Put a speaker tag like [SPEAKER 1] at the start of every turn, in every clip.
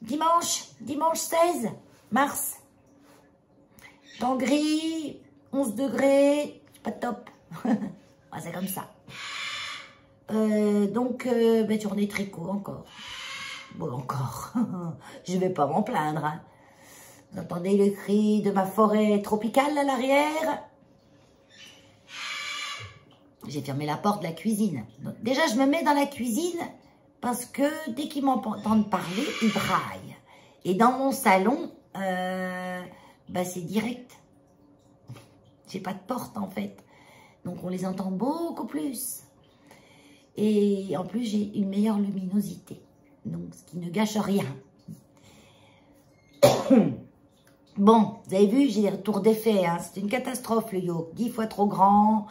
[SPEAKER 1] dimanche 16 mars. Temps gris, 11 degrés, pas top. Ah, c'est comme ça. Journée tricot encore. Bon, encore. Je vais pas m'en plaindre. Hein. Vous entendez le cri de ma forêt tropicale à l'arrière? J'ai fermé la porte de la cuisine. Donc, déjà, je me mets dans la cuisine parce que dès qu'ils m'entendent parler, ils braillent. Et dans mon salon, c'est direct. J'ai pas de porte, en fait. Donc, on les entend beaucoup plus. Et en plus, j'ai une meilleure luminosité. Donc, ce qui ne gâche rien. Bon, vous avez vu, j'ai des retours d'effet. Hein. C'est une catastrophe, le yoke. 10 fois trop grand,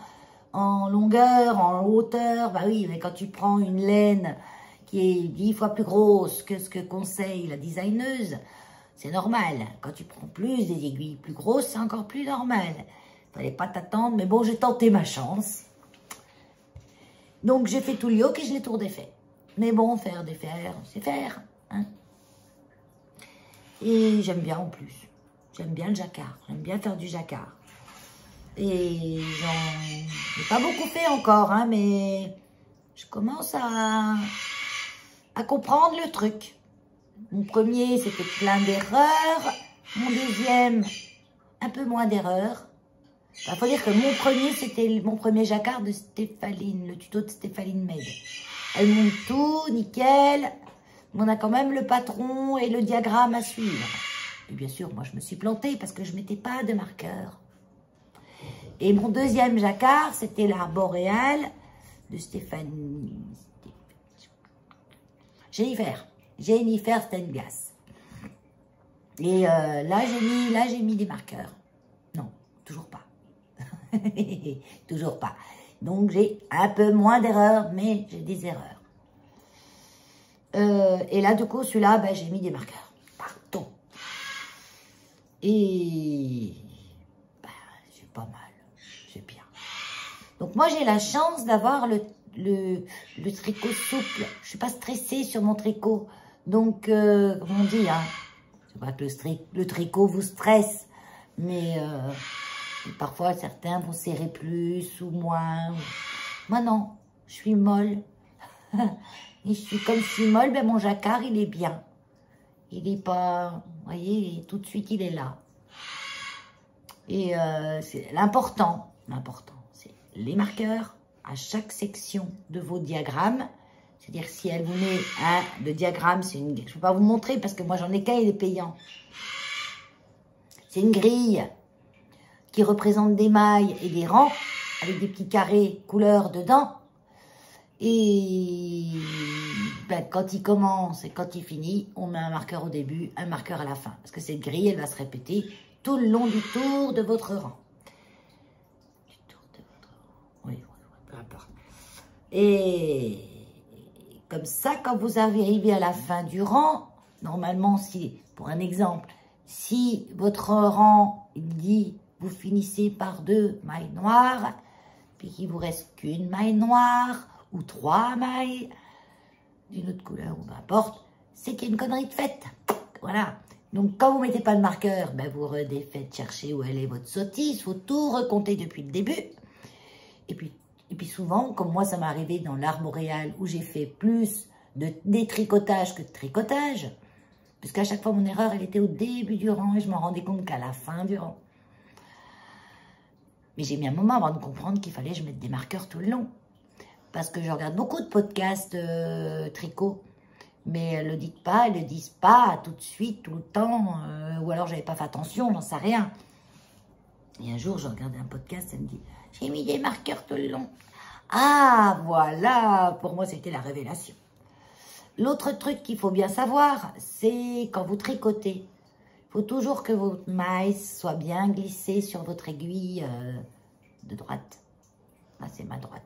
[SPEAKER 1] en longueur, en hauteur. Bah oui, mais quand tu prends une laine qui est 10 fois plus grosse que ce que conseille la designeuse, c'est normal. Quand tu prends plus, des aiguilles plus grosses, c'est encore plus normal. Fallait pas t'attendre, mais bon, j'ai tenté ma chance. Donc, j'ai fait tout le yoke et je l'ai tour d'effet. Mais bon, faire des fers, c'est faire. Hein. Et j'aime bien en plus. J'aime bien le jacquard. J'aime bien faire du jacquard. Et j'en ai pas beaucoup fait encore, hein, mais je commence à comprendre le truc. Mon premier, c'était plein d'erreurs. Mon deuxième, un peu moins d'erreurs. Il faut dire que mon premier, c'était mon premier jacquard de Stéphaline, le tuto de Stéphaline Med. Elle monte tout, nickel. Mais on a quand même le patron et le diagramme à suivre. Et bien sûr, moi, je me suis plantée parce que je ne mettais pas de marqueur. Et mon deuxième jacquard, c'était l'art boréal de Jennifer Stenglas. Et là, j'ai mis des marqueurs. Non, toujours pas. Toujours pas. Donc, j'ai un peu moins d'erreurs, mais j'ai des erreurs. Et là, du coup, celui-là, j'ai mis des marqueurs. Pardon. Et c'est pas mal. C'est bien. Donc, moi, j'ai la chance d'avoir le tricot souple. Je suis pas stressée sur mon tricot. Donc, comme on dit, hein, c'est pas que le tricot vous stresse, mais parfois, certains vont serrer plus ou moins. Moi, non. Je suis molle. Et comme je suis molle, mon jacquard, il est bien. Il n'est pas... Vous voyez, tout de suite, il est là. Et c'est l'important, c'est les marqueurs à chaque section de vos diagrammes. C'est-à-dire, si elle vous met le diagramme, je ne peux pas vous montrer parce que moi, j'en ai qu'un, il est payant. C'est une grille qui représente des mailles et des rangs avec des petits carrés couleurs dedans. Et quand il commence et quand il finit, on met un marqueur au début, un marqueur à la fin. Parce que cette grille, elle va se répéter tout le long du tour de votre rang. Oui, peu importe. Et comme ça, quand vous arrivez à la fin du rang, normalement, pour un exemple, si votre rang il dit vous finissez par 2 mailles noires, puis qu'il vous reste qu'une maille noire, ou 3 mailles d'une autre couleur, ou peu importe, c'est qu'il y a une connerie de faite. Voilà. Donc, quand vous ne mettez pas de marqueur, vous faites chercher où elle est votre sottise. Il faut tout recompter depuis le début. Et puis souvent, comme moi, ça m'est arrivé dans l'art boréal, où j'ai fait plus de détricotage que de tricotage, parce qu'à chaque fois, mon erreur, elle était au début du rang, et je m'en rendais compte qu'à la fin du rang. Mais j'ai mis un moment avant de comprendre qu'il fallait que je mette des marqueurs tout le long. Parce que je regarde beaucoup de podcasts tricot, mais elles ne le disent pas tout de suite, tout le temps, ou alors j'avais pas fait attention, j'en sais rien. Et un jour, je regardais un podcast, elle me dit, j'ai mis des marqueurs tout le long. Ah, voilà, pour moi, c'était la révélation. L'autre truc qu'il faut bien savoir, c'est quand vous tricotez, il faut toujours que votre maille soit bien glissée sur votre aiguille de droite. Là, c'est ma droite.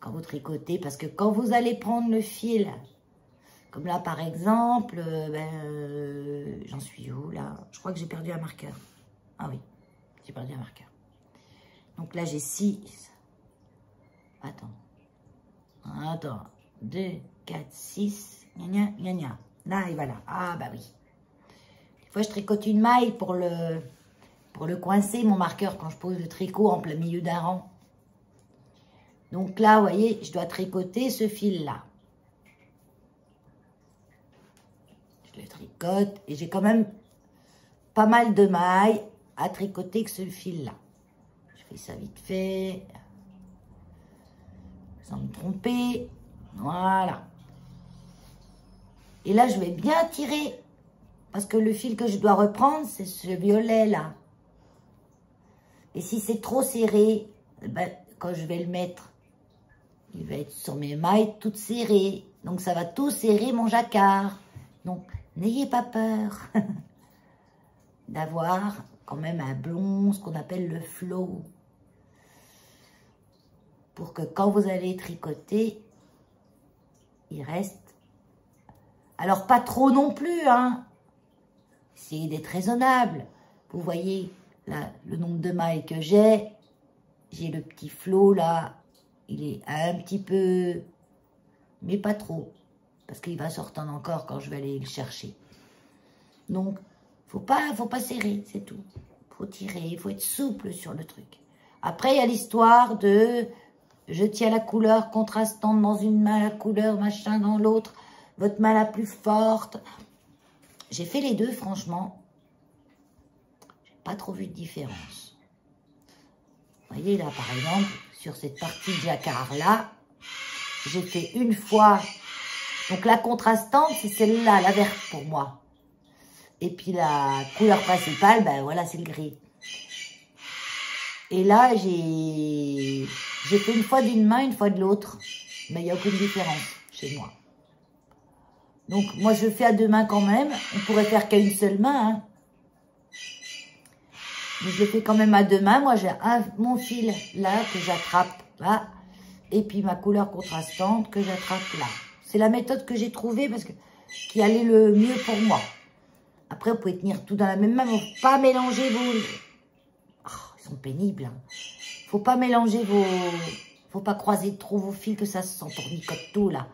[SPEAKER 1] Quand vous tricotez, parce que quand vous allez prendre le fil, comme là par exemple, j'en suis où là? Je crois que j'ai perdu un marqueur. Ah oui, j'ai perdu un marqueur. Donc là j'ai 6. Attends. 2, 4, 6. Gna gna gna gna. Là, et voilà. Ah, bah oui. Des fois, je tricote une maille pour le coincer, mon marqueur, quand je pose le tricot en plein milieu d'un rang. Donc là, vous voyez, je dois tricoter ce fil-là. Je le tricote et j'ai quand même pas mal de mailles à tricoter que ce fil-là. Je fais ça vite fait. Sans me tromper. Voilà. Et là, je vais bien tirer. Parce que le fil que je dois reprendre, c'est ce violet-là. Et si c'est trop serré, ben, quand je vais le mettre, il va être sur mes mailles toutes serrées. Donc, ça va tout serrer mon jacquard. Donc, n'ayez pas peur d'avoir quand même un blond, ce qu'on appelle le flow. Pour que quand vous allez tricoter, il reste. Alors, pas trop non plus, hein. Essayez d'être raisonnable. Vous voyez, là, le nombre de mailles que j'ai le petit flot, là. Il est un petit peu, mais pas trop. Parce qu'il va sortir encore quand je vais aller le chercher. Donc, faut pas serrer, c'est tout. Faut tirer, il faut être souple sur le truc. Après, il y a l'histoire de... Je tiens la couleur contrastante dans une main, la couleur machin dans l'autre. Votre main la plus forte. J'ai fait les deux, franchement. J'ai pas trop vu de différence. Vous voyez, là, par exemple, sur cette partie de jacquard-là, j'ai fait une fois. Donc, la contrastante, c'est celle-là, la verte pour moi. Et puis, la couleur principale, ben voilà, c'est le gris. Et là, j'ai fait une fois d'une main, une fois de l'autre. Mais il n'y a aucune différence chez moi. Donc, moi, je fais à deux mains quand même. On pourrait faire qu'à une seule main, hein. Mais je le fais quand même à deux mains. Moi, j'ai mon fil là que j'attrape là. Et puis, ma couleur contrastante que j'attrape là. C'est la méthode que j'ai trouvée parce que qui allait le mieux pour moi. Après, vous pouvez tenir tout dans la même main. Il ne faut pas mélanger vos... Oh, ils sont pénibles, hein. Faut pas mélanger vos... Faut pas croiser trop vos fils que ça se s'entournicote tout, là.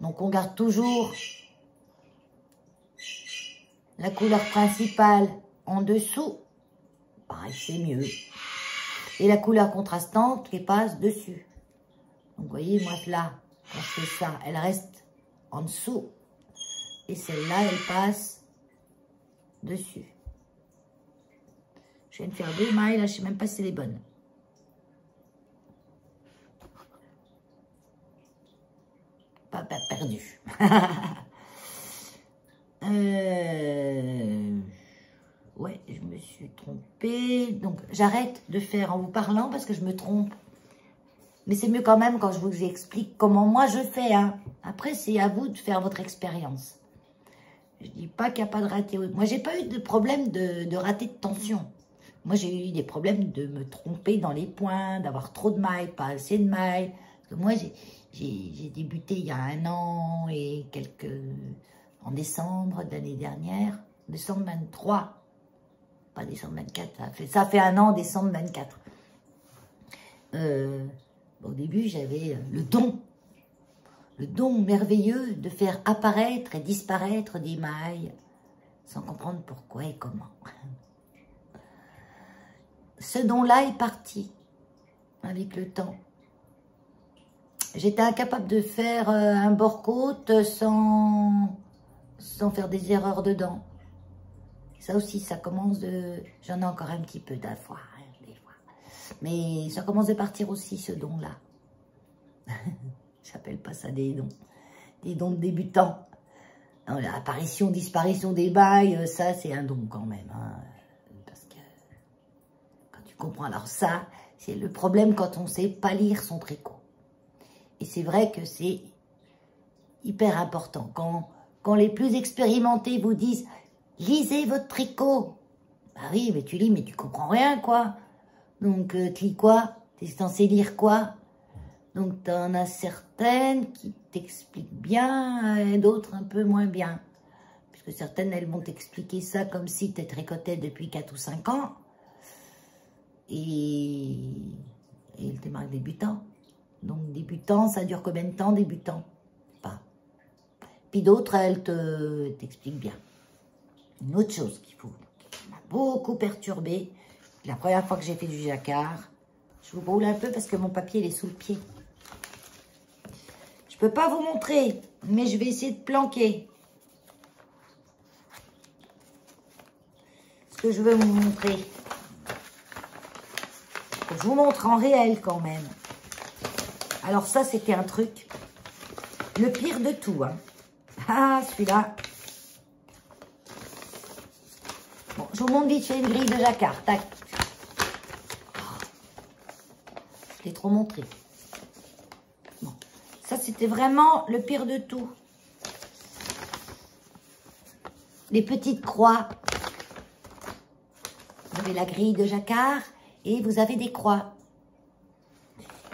[SPEAKER 1] Donc, on garde toujours la couleur principale en dessous. Pareil, c'est mieux. Et la couleur contrastante qui passe dessus. Donc, vous voyez, moi, là, quand je fais ça, elle reste en dessous. Et celle-là, elle passe dessus. Je viens de faire deux mailles, là, je ne sais même pas si c'est les bonnes. Pas perdu. Ouais, je me suis trompée. Donc, j'arrête de faire en vous parlant parce que je me trompe. Mais c'est mieux quand même quand je vous explique comment moi je fais, hein. Après, c'est à vous de faire votre expérience. Je dis pas qu'il n'y a pas de raté. Moi, j'ai pas eu de problème de raté de tension. Moi, j'ai eu des problèmes de me tromper dans les points, d'avoir trop de mailles, pas assez de mailles. Parce que moi, j'ai débuté il y a 1 an et en décembre de l'année dernière, décembre 23, pas décembre 24, ça fait 1 an, décembre 24. Au début, j'avais le don merveilleux de faire apparaître et disparaître des mailles sans comprendre pourquoi et comment. Ce don-là est parti avec le temps. J'étais incapable de faire un bord-côte sans faire des erreurs dedans. Ça aussi, ça commence de... J'en ai encore un petit peu des fois. Mais ça commence de partir aussi, ce don-là. J'appelle pas ça des dons. Des dons de débutants. L'apparition, disparition des bails, ça, c'est un don quand même. Hein. Parce que quand tu comprends... Alors ça, c'est le problème quand on ne sait pas lire son tricot. Et c'est vrai que c'est hyper important. Quand les plus expérimentés vous disent « Lisez votre tricot ». Bah oui, mais tu lis, mais tu comprends rien, quoi. Donc, tu lis quoi? T'es censé lire quoi? Donc, tu en as certaines qui t'expliquent bien et d'autres un peu moins bien. Puisque certaines, elles vont t'expliquer ça comme si tu tricotais depuis 4 ou 5 ans. Et elles te marquent débutant. Donc, débutant, ça dure combien de temps, débutant? Pas. Puis d'autres, elles t'expliquent bien. Une autre chose qui m'a beaucoup perturbée, la première fois que j'ai fait du jacquard, je vous roule un peu parce que mon papier il est sous le pied. Je peux pas vous montrer, mais je vais essayer de planquer ce que je veux vous montrer. Je vous montre en réel quand même. Alors ça, c'était un truc, le pire de tout. Hein. Ah, celui-là. Bon, je vous montre vite fait une grille de jacquard. Tac. Je l'ai trop montré. Bon. Ça, c'était vraiment le pire de tout. Les petites croix. Vous avez la grille de jacquard et vous avez des croix.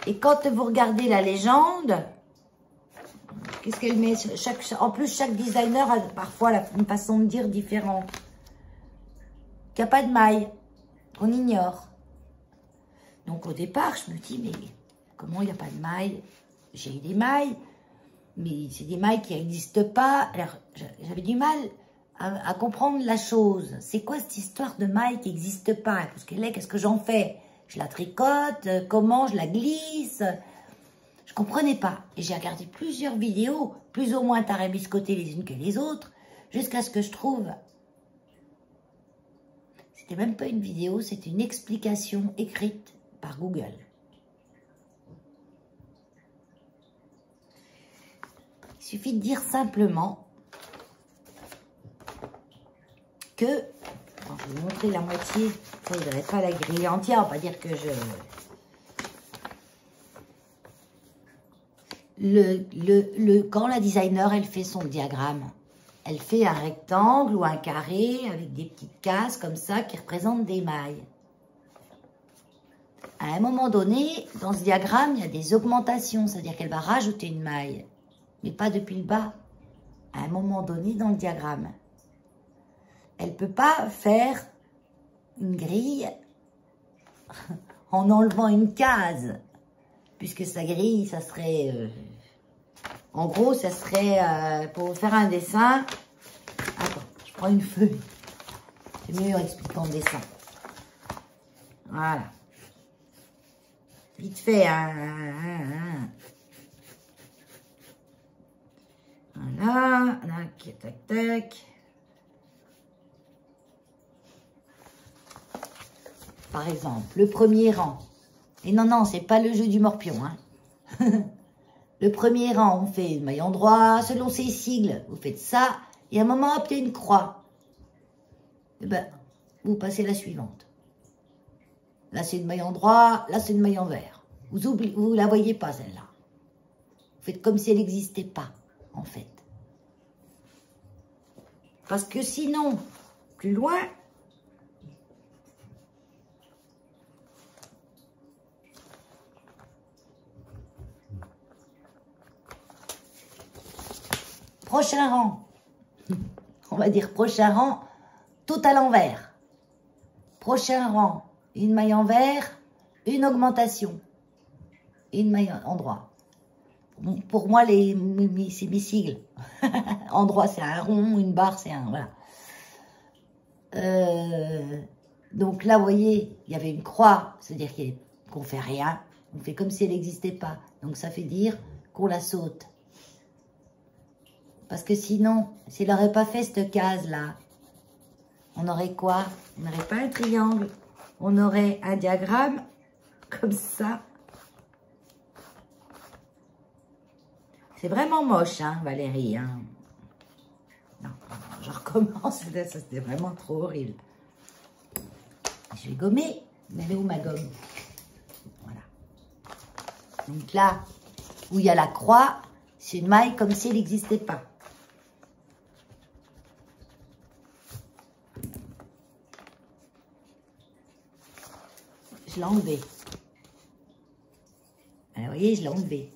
[SPEAKER 1] Et quand vous regardez la légende, qu'est-ce qu'elle met? En plus, chaque designer a parfois une façon de dire différente. Il n'y a pas de maille. On ignore. Donc, au départ, je me dis, mais comment il n'y a pas de maille? J'ai eu des mailles, mais c'est des mailles qui n'existent pas. Alors, j'avais du mal à comprendre la chose. C'est quoi cette histoire de maille qui n'existe pas? Parce qu'elle est, qu'est-ce que j'en fais? Je la tricote, comment je la glisse? Je comprenais pas. Et j'ai regardé plusieurs vidéos, plus ou moins tarabiscotées les unes que les autres, jusqu'à ce que je trouve. C'était même pas une vidéo, c'était une explication écrite par Google. Il suffit de dire simplement que, attends, je vais vous montrer la moitié, ça, il ne pas la grille entière, on va pas dire que quand la designer, elle fait son diagramme, elle fait un rectangle ou un carré avec des petites cases comme ça qui représentent des mailles. À un moment donné, dans ce diagramme, il y a des augmentations, c'est-à-dire qu'elle va rajouter une maille, mais pas depuis le bas. À un moment donné, dans le diagramme, elle ne peut pas faire une grille en enlevant une case, puisque sa grille, ça serait... en gros, ça serait pour faire un dessin. Attends, je prends une feuille. C'est mieux en expliquant le dessin. Voilà. Vite fait. Voilà. Tac, tac, tac. Par exemple, le premier rang. Et non, c'est pas le jeu du morpion. Hein. Le premier rang, on fait le maillon droit, selon ses sigles, vous faites ça, et à un moment, hop, il y a une croix. Et ben, vous passez la suivante. Là, c'est une maillon droit, là, c'est une maillon vert. Vous la voyez pas, celle-là. Vous faites comme si elle n'existait pas, en fait. Parce que sinon, plus loin, prochain rang, on va dire prochain rang, tout à l'envers. Prochain rang, une maille en vert, une augmentation, une maille en droit. Pour moi, c'est mes sigles. En droit, c'est un rond, une barre, c'est un... Voilà. Donc là, vous voyez, il y avait une croix, c'est-à-dire qu'on ne fait rien. On fait comme si elle n'existait pas. Donc ça fait dire qu'on la saute. Parce que sinon, s'il n'aurait pas fait cette case-là, on aurait quoi? On n'aurait pas un triangle. On aurait un diagramme comme ça. C'est vraiment moche, hein, Valérie. Hein. Non, je recommence. Ça, c'était vraiment trop horrible. Je vais gommer. Mais elle est où ma gomme? Voilà. Donc là, où il y a la croix, c'est une maille comme si elle n'existait pas. Je l'ai enlevé. Vous voyez, je l'ai enlevé.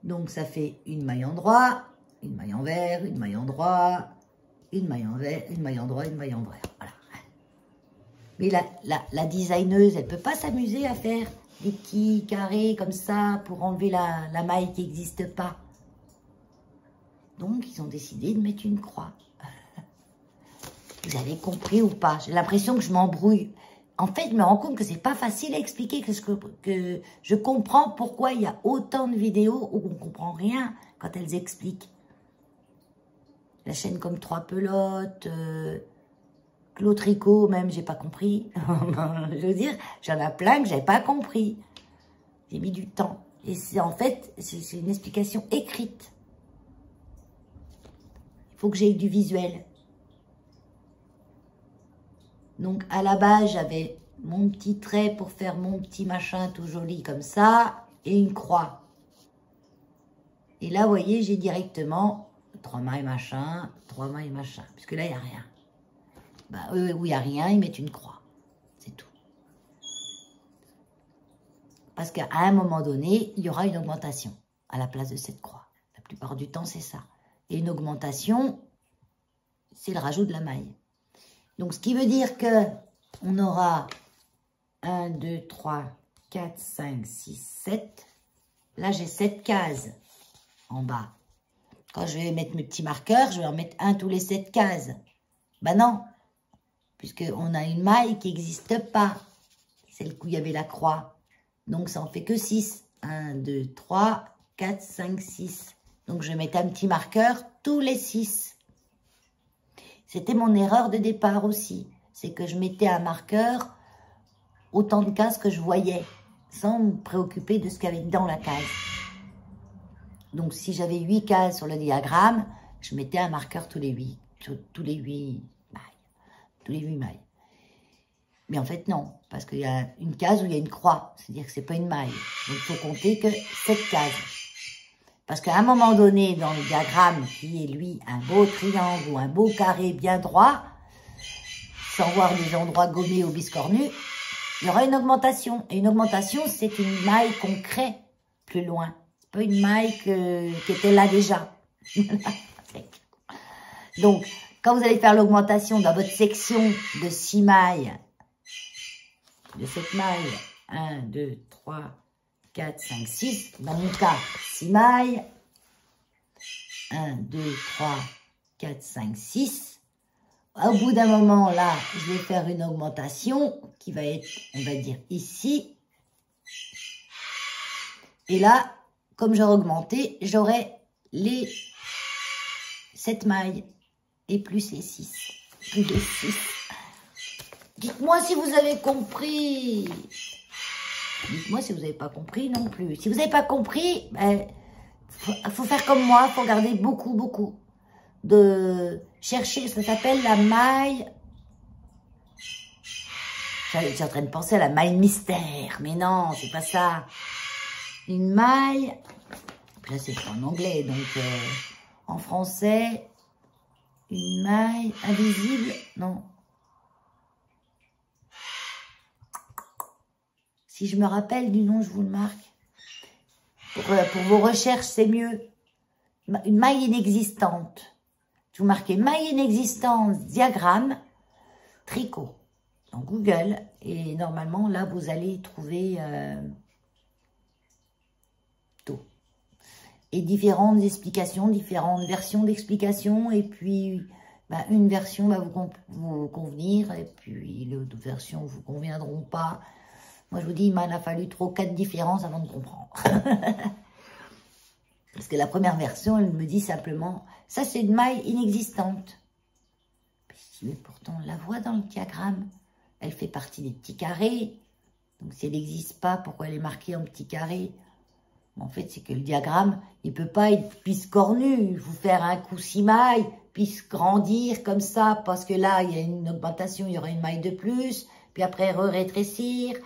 [SPEAKER 1] Donc, ça fait une maille en droit, une maille en vert, une maille en droit, une maille en vert, une maille en droit, une maille en vert. Voilà. Mais la designeuse, elle ne peut pas s'amuser à faire des petits carrés comme ça pour enlever la maille qui n'existe pas. Donc, ils ont décidé de mettre une croix. Vous avez compris ou pas? J'ai l'impression que je m'embrouille. En fait, je me rends compte que c'est pas facile à expliquer, que je comprends pourquoi il y a autant de vidéos où on ne comprend rien quand elles expliquent. La chaîne comme Trois Pelotes, Claude Tricot, même, j'ai pas compris. Je veux dire, j'en ai plein que j'avais pas compris. J'ai mis du temps. Et c'est en fait, c'est une explication écrite. Il faut que j'aie du visuel. Donc, à la base, j'avais mon petit trait pour faire mon petit machin tout joli comme ça, et une croix. Et là, vous voyez, j'ai directement 3 mailles machin, 3 mailles machin, puisque là, il n'y a rien. Bah, eux, où il n'y a rien, ils mettent une croix. C'est tout. Parce qu'à un moment donné, il y aura une augmentation à la place de cette croix. La plupart du temps, c'est ça. Et une augmentation, c'est le rajout de la maille. Donc, ce qui veut dire que on aura 1, 2, 3, 4, 5, 6, 7. Là, j'ai 7 cases en bas. Quand je vais mettre mes petits marqueurs, je vais en mettre un tous les 7 cases. Ben non, puisqu'on a une maille qui n'existe pas. Celle où il y avait la croix. Donc, ça en fait que 6. 1, 2, 3, 4, 5, 6. Donc, je vais mettre un petit marqueur tous les 6. C'était mon erreur de départ aussi. C'est que je mettais un marqueur autant de cases que je voyais, sans me préoccuper de ce qu'il y avait dans la case. Donc, si j'avais 8 cases sur le diagramme, je mettais un marqueur tous les 8 mailles. Tous les 8 mailles. Mais en fait, non. Parce qu'il y a une case où il y a une croix. C'est-à-dire que ce n'est pas une maille. Donc, il faut compter que 7 cases. Parce qu'à un moment donné, dans le diagramme, qui est, lui, un beau triangle ou un beau carré bien droit, sans voir des endroits gommés ou biscornus, il y aura une augmentation. Et une augmentation, c'est une maille qu'on crée plus loin. C'est pas une maille qui était là déjà. Donc, quand vous allez faire l'augmentation dans votre section de 6 mailles, de 7 mailles, 1, 2, 3, 4, 5, 6, dans mon cas, 6 mailles, 1, 2, 3, 4, 5, 6. Au bout d'un moment, là, je vais faire une augmentation qui va être, on va dire, ici. Et là, comme j'aurai augmenté, j'aurai les 7 mailles et plus les 6. Plus les 6. Dites-moi si vous avez compris. Dites-moi si vous n'avez pas compris non plus. Si vous n'avez pas compris, ben, faut faire comme moi, il faut regarder beaucoup de chercher, ça s'appelle la maille. J'étais en train de penser à la maille mystère, mais non, c'est pas ça. Une maille, après c'est en anglais, donc en français, une maille invisible, non. Si je me rappelle du nom, je vous le marque. Pour vos recherches, c'est mieux. Une maille inexistante. Vous marquez maille inexistante, diagramme, tricot. Dans Google. Et normalement, là, vous allez trouver tout. Et différentes explications, différentes versions d'explications. Et puis, bah, une version va vous convenir. Et puis, l'autre version ne vous conviendront pas. Moi, je vous dis, il m'en a fallu 3 ou 4 différences avant de comprendre. Parce que la première version, elle me dit simplement, ça c'est une maille inexistante. Mais pourtant, on la voit dans le diagramme. Elle fait partie des petits carrés. Donc, si elle n'existe pas, pourquoi elle est marquée en petits carrés? En fait, c'est que le diagramme, il ne peut pas être piscornu. Vous faire un coup 6 mailles, puis grandir comme ça, parce que là, il y a une augmentation, il y aura une maille de plus, puis après, rétrécir.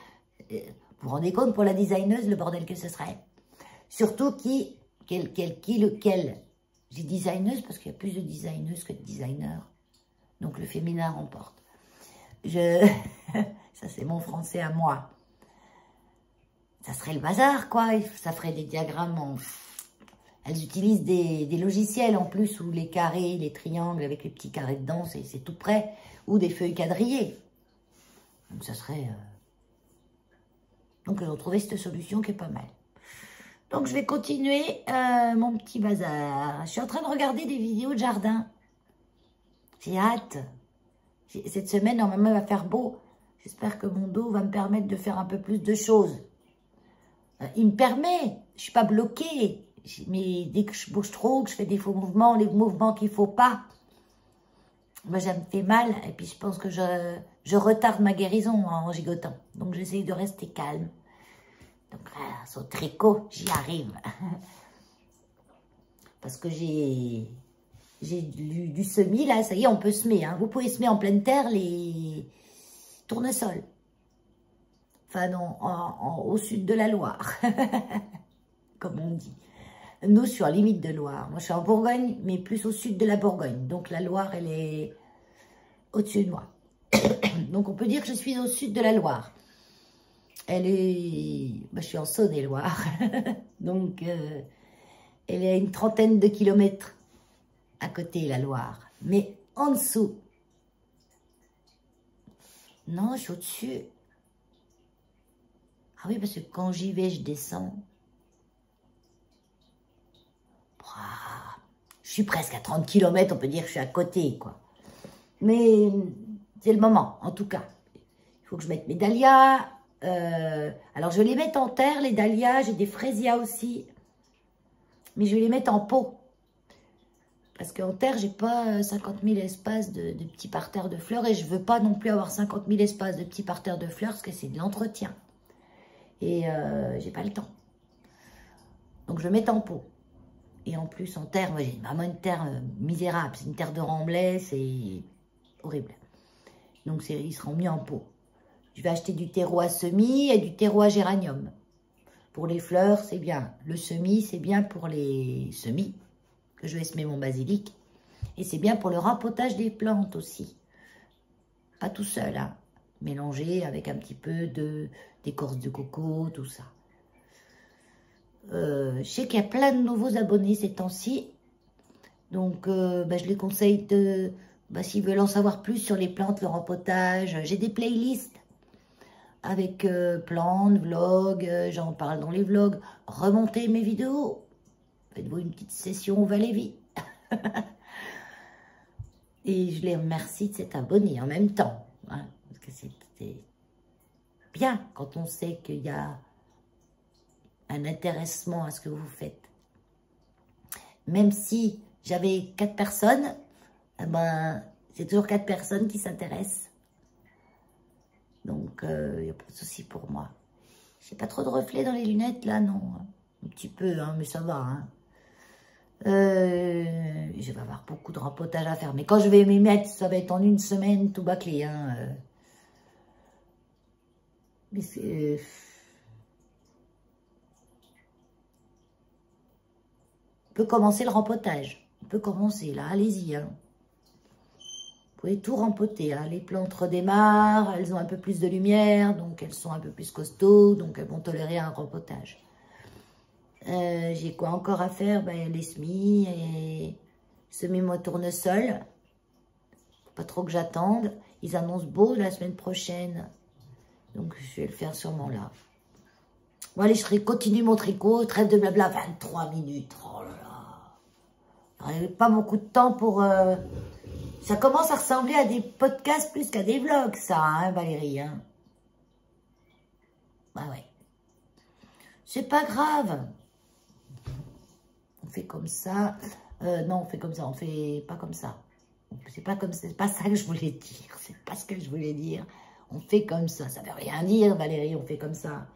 [SPEAKER 1] Vous vous rendez compte pour la designeuse, le bordel que ce serait? Surtout lequel. J'ai designeuse parce qu'il y a plus de designeuses que de designers. Donc le féminin remporte. Ça c'est mon français à moi. Ça serait le bazar quoi. Ça ferait des diagrammes. Elles utilisent des logiciels en plus où les carrés, les triangles avec les petits carrés dedans, c'est tout près. Ou des feuilles quadrillées. Donc ça serait... Donc ils ont trouvé cette solution qui est pas mal. Donc, je vais continuer mon petit bazar. Je suis en train de regarder des vidéos de jardin. J'ai hâte. Cette semaine, normalement, il va faire beau. J'espère que mon dos va me permettre de faire un peu plus de choses. Il me permet. Je ne suis pas bloquée. Mais dès que je bouge trop, que je fais des faux mouvements, les mouvements qu'il ne faut pas, moi, ça me fait mal. Et puis, je pense que je retarde ma guérison en gigotant. Donc, j'essaye de rester calme. Donc, au tricot, j'y arrive. Parce que j'ai du semis, là, ça y est, on peut semer. Hein. Vous pouvez semer en pleine terre les tournesols. Enfin, non, au sud de la Loire. Comme on dit. Nous, je suis en limite de Loire. Moi, je suis en Bourgogne, mais plus au sud de la Bourgogne. Donc, la Loire, elle est au-dessus de moi. Donc, on peut dire que je suis au sud de la Loire. Elle est... je suis en Saône-et-Loire. Donc, elle est à une trentaine de kilomètres à côté, la Loire. Mais en dessous. Non, je suis au-dessus. Ah oui, parce que quand j'y vais, je descends. Je suis presque à 30 km, on peut dire que je suis à côté, quoi. Mais c'est le moment, en tout cas. Il faut que je mette mes dahlias. Alors, je vais les mettre en terre, les dahlias. J'ai des fraisias aussi. Mais je vais les mettre en pot. Parce qu'en terre, j'ai pas 50 000 espaces de petits parterres de fleurs. Et je veux pas non plus avoir 50 000 espaces de petits parterres de fleurs, parce que c'est de l'entretien. Et j'ai pas le temps. Donc, je vais mettre en pot. Et en plus, en terre, moi, j'ai vraiment une terre misérable. C'est une terre de remblai, c'est horrible. Donc, ils seront mis en pot. Je vais acheter du terreau à semis et du terreau à géranium. Pour les fleurs, c'est bien. Le semis, c'est bien pour les semis, que je vais semer mon basilic. Et c'est bien pour le rempotage des plantes aussi. Pas tout seul, hein. Mélanger avec un petit peu d'écorce de coco, tout ça. Je sais qu'il y a plein de nouveaux abonnés ces temps-ci. Donc, je les conseille de... s'ils veulent en savoir plus sur les plantes, le rempotage, j'ai des playlists avec plantes, vlogs, j'en parle dans les vlogs. Remontez mes vidéos. Faites-vous une petite session Valévie. Et je les remercie de s'être abonnés en même temps. Hein, parce que c'est bien quand on sait qu'il y a un intéressement à ce que vous faites. Même si j'avais 4 personnes, c'est toujours 4 personnes qui s'intéressent. Donc, il n'y a pas de souci pour moi. J'ai pas trop de reflets dans les lunettes, là, non. Un petit peu, hein, mais ça va. Hein. Je vais avoir beaucoup de rempotage à faire. Mais quand je vais m'y mettre, ça va être en une semaine, tout bâclé. Hein. Mais c'est... On peut commencer le rempotage. On peut commencer, là. Allez-y, hein. Vous pouvez tout rempoter. Hein. Les plantes redémarrent, elles ont un peu plus de lumière, donc elles sont un peu plus costauds, donc elles vont tolérer un rempotage. J'ai quoi encore à faire? Les semis et semis-moi tournesol. Pas trop que j'attende. Ils annoncent beau la semaine prochaine. Donc je vais le faire sûrement là. Bon allez, je continue mon tricot. Trêve de blabla, 23 minutes. Oh là là. J'avais pas beaucoup de temps pour... Ça commence à ressembler à des podcasts plus qu'à des vlogs, ça, hein, Valérie, hein. Bah ouais. C'est pas grave. On fait comme ça. Non, on fait comme ça. On fait pas comme ça. C'est pas comme ça. C'est pas ça que je voulais dire. C'est pas ce que je voulais dire. On fait comme ça. Ça veut rien dire, Valérie. On fait comme ça.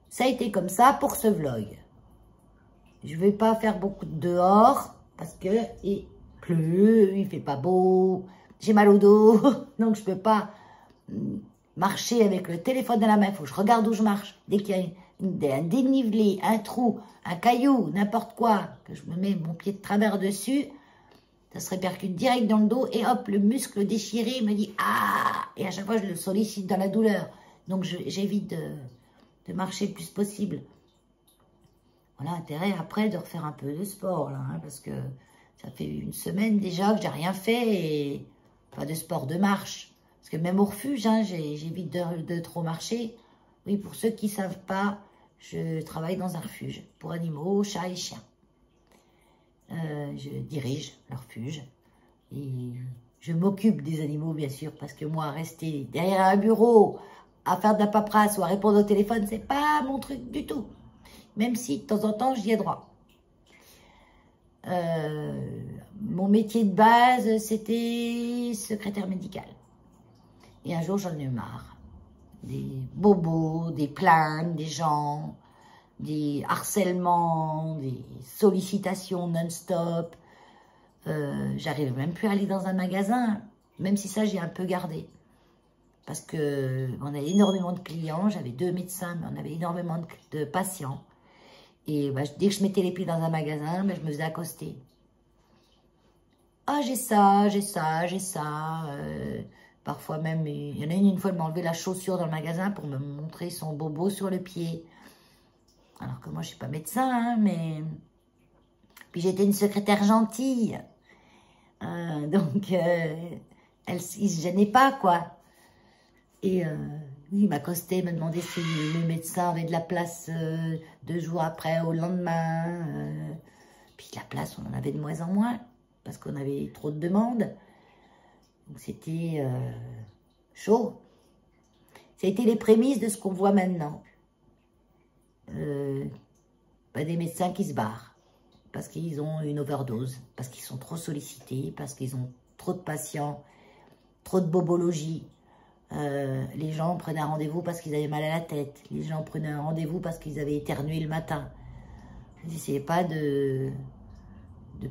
[SPEAKER 1] Ça a été comme ça pour ce vlog. Je vais pas faire beaucoup de dehors. Parce que il pleut, il fait pas beau, j'ai mal au dos, donc je peux pas marcher avec le téléphone dans la main. Il faut que je regarde où je marche. Dès qu'il y a un dénivelé, un trou, un caillou, n'importe quoi, que je me mets mon pied de travers dessus, ça se répercute direct dans le dos et hop, le muscle déchiré me dit « Ah !» Et à chaque fois, je le sollicite dans la douleur. Donc, j'évite de marcher le plus possible. Voilà, intérêt après de refaire un peu de sport, là, hein, parce que ça fait une semaine déjà que j'ai rien fait, et pas de sport de marche. Parce que même au refuge, hein, j'évite de trop marcher. Oui, pour ceux qui ne savent pas, je travaille dans un refuge pour animaux, chats et chiens. Je dirige le refuge et je m'occupe des animaux, bien sûr, parce que moi, rester derrière un bureau à faire de la paperasse ou à répondre au téléphone, c'est pas mon truc du tout. Même si, de temps en temps, j'y ai droit. Mon métier de base, c'était secrétaire médicale. Et un jour, j'en ai eu marre. Des bobos, des plaintes, des gens, des harcèlements, des sollicitations non-stop. J'arrive même plus à aller dans un magasin, même si ça, j'ai un peu gardé. Parce qu'on avait énormément de clients, j'avais 2 médecins, mais on avait énormément de patients. Et bah, dès que je mettais les pieds dans un magasin, bah, je me faisais accoster. Ah, j'ai ça, j'ai ça, j'ai ça. Parfois même, il y en a une fois, elle m'a enlevé la chaussure dans le magasin pour me montrer son bobo sur le pied. Alors que moi, je ne suis pas médecin, hein, mais... Puis j'étais une secrétaire gentille. Donc, il ne se gênait pas, quoi. Et oui, il m'accostait, me demandait si le médecin avait de la place 2 jours après, au lendemain. Puis la place, on en avait de moins en moins, parce qu'on avait trop de demandes. Donc c'était chaud. Ça a été les prémices de ce qu'on voit maintenant. Des médecins qui se barrent, parce qu'ils ont une overdose, parce qu'ils sont trop sollicités, parce qu'ils ont trop de patients, trop de bobologie. Les gens prenaient un rendez-vous parce qu'ils avaient mal à la tête. Les gens prenaient un rendez-vous parce qu'ils avaient éternué le matin. N'essayez pas de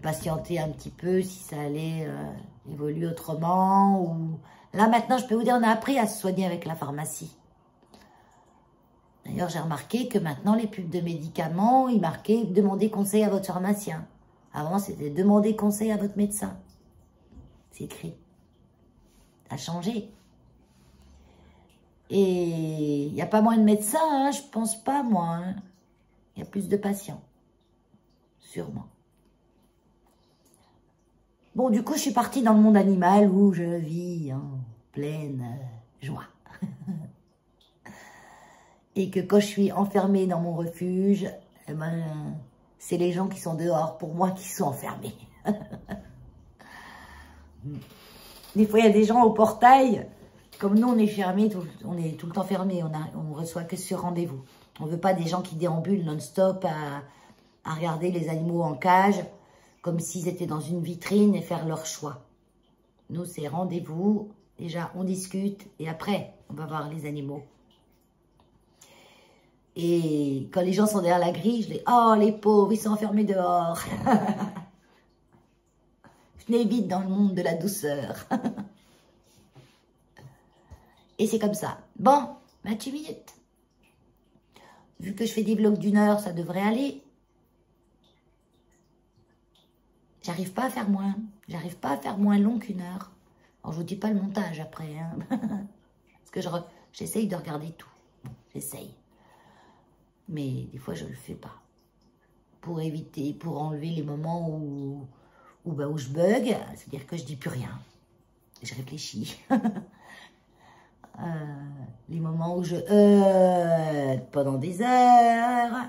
[SPEAKER 1] patienter un petit peu si ça allait évoluer autrement. Ou... Là, maintenant, je peux vous dire, on a appris à se soigner avec la pharmacie. D'ailleurs, j'ai remarqué que maintenant, les pubs de médicaments, ils marquaient « Demandez conseil à votre pharmacien ». Avant, c'était « Demandez conseil à votre médecin ». C'est écrit. Ça a changé. Et il n'y a pas moins de médecins, hein, je pense pas, moi. Hein. Il y a plus de patients. Sûrement. Bon, du coup, je suis partie dans le monde animal où je vis en pleine joie. Et que quand je suis enfermée dans mon refuge, eh ben, c'est les gens qui sont dehors pour moi qui sont enfermés. Des fois, il y a des gens au portail. Comme nous, on est fermés, on est tout le temps fermés, on reçoit que sur rendez-vous. On ne veut pas des gens qui déambulent non-stop à regarder les animaux en cage, comme s'ils étaient dans une vitrine et faire leur choix. Nous, c'est rendez-vous, déjà on discute et après, on va voir les animaux. Et quand les gens sont derrière la grille, je dis « Oh, les pauvres, ils sont enfermés dehors !» Venez vite dans le monde de la douceur. Et c'est comme ça. Bon, 28 minutes. Vu que je fais des vlogs d'1 heure, ça devrait aller. J'arrive pas à faire moins. J'arrive pas à faire moins long qu'1 heure. Alors, je vous dis pas le montage après. Hein. Parce que j'essaye de regarder tout. J'essaye. Mais des fois, je le fais pas. Pour éviter, pour enlever les moments où je bug. C'est-à-dire que je dis plus rien. Je réfléchis. Les moments où je pendant des heures,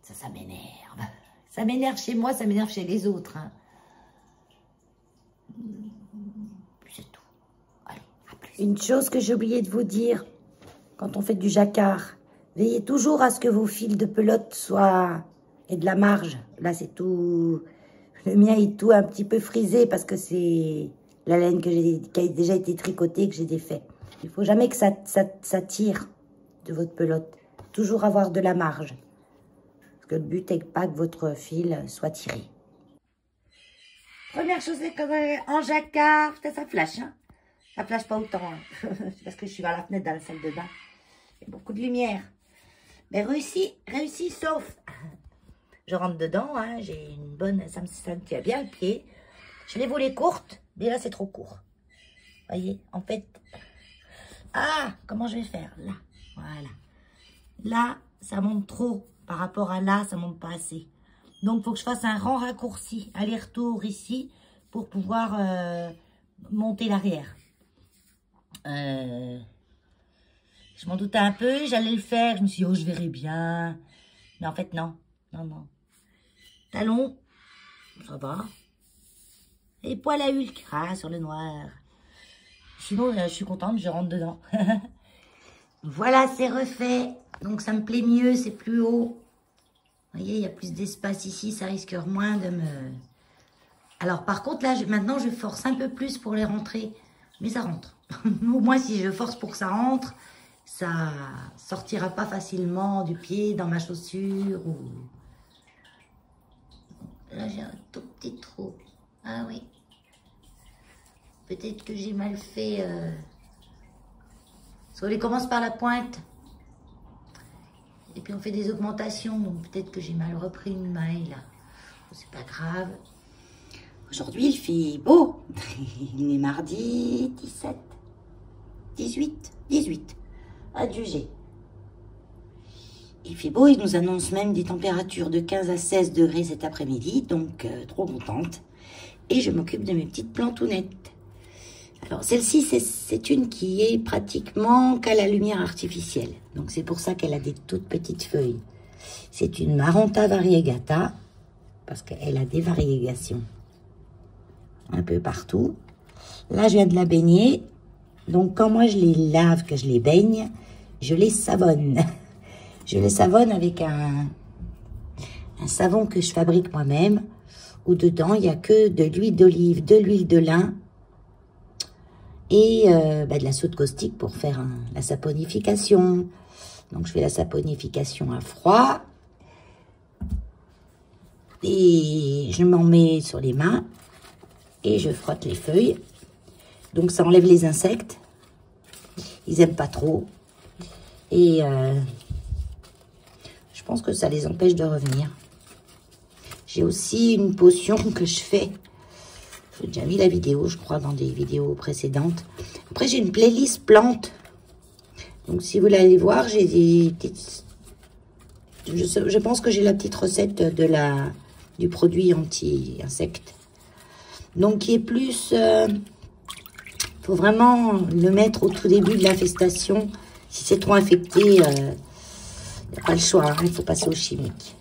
[SPEAKER 1] ça m'énerve. Ça m'énerve chez moi, ça m'énerve chez les autres. Hein. C'est tout. Allez, à plus. Une chose que j'ai oublié de vous dire, quand on fait du jacquard, veillez toujours à ce que vos fils de pelote soient et de la marge. Là, c'est tout. Le mien est tout un petit peu frisé parce que c'est la laine qui a déjà été tricotée que j'ai défait. Il ne faut jamais que ça tire de votre pelote. Toujours avoir de la marge. Parce que le but n'est pas que votre fil soit tiré. Première chose, c'est en jacquard, ça flash. Hein. Ça flash pas autant. Hein. C'est parce que je suis vers la fenêtre dans la salle de bain. Il y a beaucoup de lumière. Mais réussi, sauf. Je rentre dedans, hein, j'ai une bonne... Ça me tient bien le pied. Je l'ai volée courte, mais là, c'est trop court. Vous voyez, en fait... Ah, comment je vais faire? Là, voilà. Là, ça monte trop. Par rapport à là, ça monte pas assez. Donc, il faut que je fasse un rang raccourci, aller-retour ici, pour pouvoir monter l'arrière. Je m'en doutais un peu, j'allais le faire. Je me suis dit, oh, je verrai bien. Mais en fait, non. Non, non. Talon, ça va. Et poils à ultra sur le noir. Sinon, je suis contente, je rentre dedans. Voilà, c'est refait. Donc, ça me plaît mieux, c'est plus haut. Vous voyez, il y a plus d'espace ici, ça risque moins de me... Alors, par contre, là, maintenant, je force un peu plus pour les rentrer. Mais ça rentre. Au moins, si je force pour que ça rentre, ça sortira pas facilement du pied dans ma chaussure. Ou... Là, j'ai un tout petit trou. Ah oui. Peut-être que j'ai mal fait... Parce qu'on commence par la pointe. Et puis on fait des augmentations. Donc peut-être que j'ai mal repris une maille là. C'est pas grave. Aujourd'hui, il fait beau. Il est mardi 17, 18. Adieu G. Il fait beau, il nous annonce même des températures de 15 à 16 degrés cet après-midi. Donc, trop contente. Et je m'occupe de mes petites plantounettes. Alors, celle-ci, c'est une qui est pratiquement qu'à la lumière artificielle. Donc, c'est pour ça qu'elle a des toutes petites feuilles. C'est une Maranta variegata, parce qu'elle a des variegations un peu partout. Là, je viens de la baigner. Donc, quand moi, je les lave, que je les baigne, je les savonne. Je les savonne avec un savon que je fabrique moi-même, où dedans, il n'y a que de l'huile d'olive, de l'huile de lin, et de la soude caustique pour faire la saponification. Donc, je fais la saponification à froid. Et je m'en mets sur les mains. Et je frotte les feuilles. Donc, ça enlève les insectes. Ils n'aiment pas trop. Et je pense que ça les empêche de revenir. J'ai aussi une potion que je fais. J'ai déjà vu la vidéo, je crois, dans des vidéos précédentes. Après, j'ai une playlist plantes. Donc, si vous voulez aller voir, j'ai des petites... Je pense que j'ai la petite recette du produit anti-insectes. Donc, qui est plus... faut vraiment le mettre au tout début de l'infestation. Si c'est trop infecté, il n'y a pas le choix. Hein, il faut passer au chimique.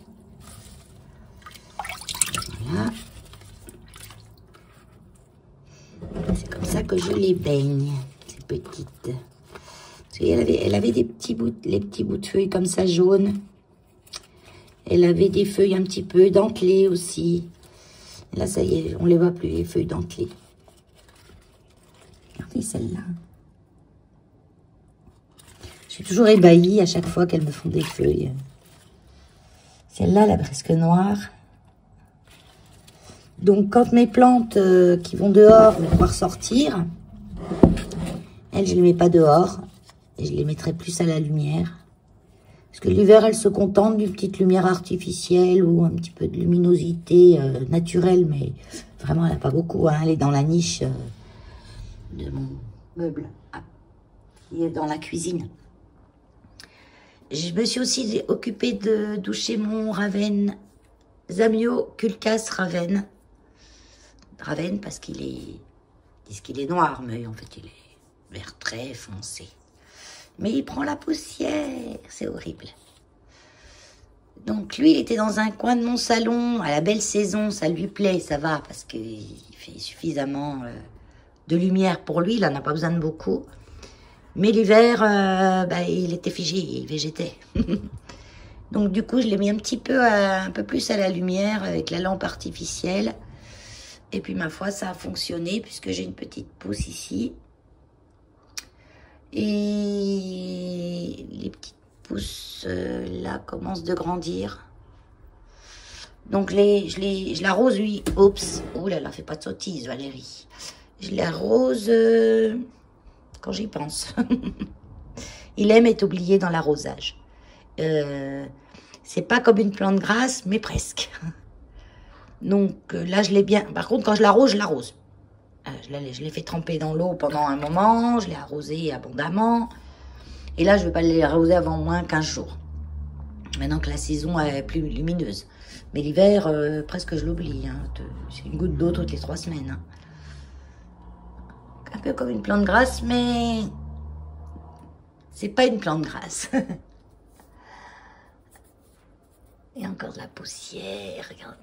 [SPEAKER 1] Voilà. C'est comme ça que je les baigne, ces petites. Vous voyez, elle avait les petits bouts de feuilles comme ça, jaunes. Elle avait des feuilles un petit peu dentelées aussi. Là, ça y est, on ne les voit plus, les feuilles dentelées. Regardez celle-là. Je suis toujours ébahie à chaque fois qu'elles me font des feuilles. Celle-là, elle est presque noire. Donc, quand mes plantes qui vont dehors vont pouvoir sortir, elles, je ne les mets pas dehors. Et je les mettrai plus à la lumière. Parce que l'hiver, elles se contentent d'une petite lumière artificielle ou un petit peu de luminosité naturelle. Mais vraiment, elle n'a pas beaucoup. Hein. Elle est dans la niche de mon meuble. Ah, il est dans la cuisine. Je me suis aussi occupée de doucher mon Ravenne. Zamioculcas Ravenne. Ravenne parce qu'ils disent qu'il est noir, mais en fait, il est vert très foncé. Mais il prend la poussière, c'est horrible. Donc lui, il était dans un coin de mon salon, à la belle saison, ça lui plaît, ça va, parce qu'il fait suffisamment de lumière pour lui, il n'en a pas besoin de beaucoup. Mais l'hiver, il était figé, il végétait. Donc du coup, je l'ai mis un peu plus à la lumière avec la lampe artificielle. Et puis ma foi, ça a fonctionné puisque j'ai une petite pousse ici. Et les petites pousses là commencent de grandir. Donc je l'arrose, oui. Oups, oh là là, fais pas de sottise Valérie. Je l'arrose quand j'y pense. Il aime être oublié dans l'arrosage. C'est pas comme une plante grasse, mais presque. Donc là, je l'ai bien... Par contre, quand je l'arrose, je l'arrose. Je l'ai fait tremper dans l'eau pendant un moment. Je l'ai arrosé abondamment. Et là, je ne vais pas l'arroser avant moins 15 jours. Maintenant que la saison est plus lumineuse. Mais l'hiver, presque je l'oublie. Hein. C'est une goutte d'eau toutes les 3 semaines. Hein. Un peu comme une plante grasse, mais C'est pas une plante grasse. Et encore de la poussière, regardez.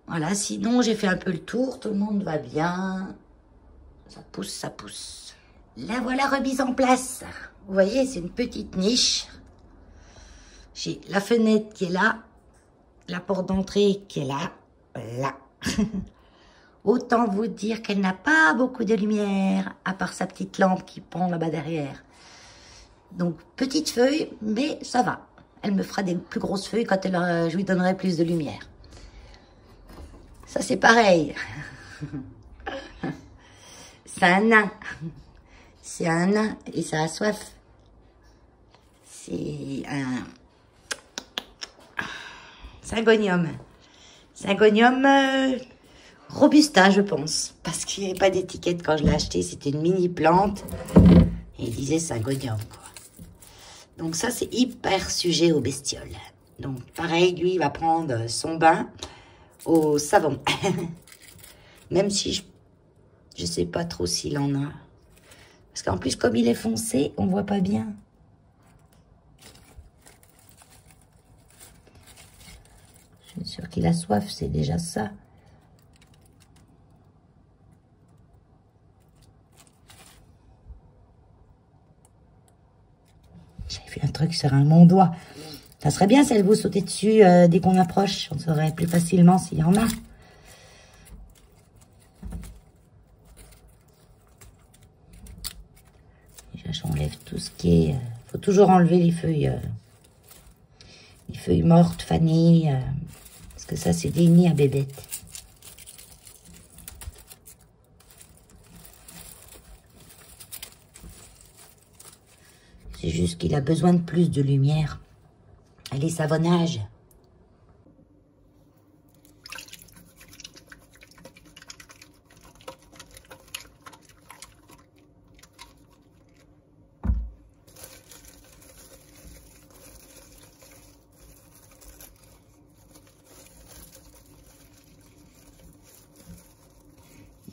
[SPEAKER 1] Voilà, sinon j'ai fait un peu le tour, tout le monde va bien. Ça pousse, ça pousse. La voilà remise en place. Vous voyez, c'est une petite niche. J'ai la fenêtre qui est là, la porte d'entrée qui est là, là. Autant vous dire qu'elle n'a pas beaucoup de lumière, à part sa petite lampe qui pend là-bas derrière. Donc, petite feuille, mais ça va. Elle me fera des plus grosses feuilles quand je lui donnerai plus de lumière. Ça, c'est pareil. C'est un nain. C'est un nain et ça a soif. C'est un syngonium. Syngonium robusta, je pense. Parce qu'il n'y avait pas d'étiquette quand je l'ai acheté. C'était une mini plante. Et il disait syngonium, quoi. Donc ça, c'est hyper sujet aux bestioles. Donc pareil, lui, il va prendre son bain au savon. Même si je sais pas trop s'il en a. Parce qu'en plus, comme il est foncé, on voit pas bien. Je suis sûre qu'il a soif, c'est déjà ça. J'avais fait un truc sur mon doigt. Ça serait bien si elle vous sautait dessus dès qu'on approche. On saurait plus facilement s'il y en a. Déjà, j'enlève tout ce qui est... faut toujours enlever les feuilles mortes, fanées. Parce que ça, c'est des nids à bébêtes. C'est juste qu'il a besoin de plus de lumière. Les savonnages.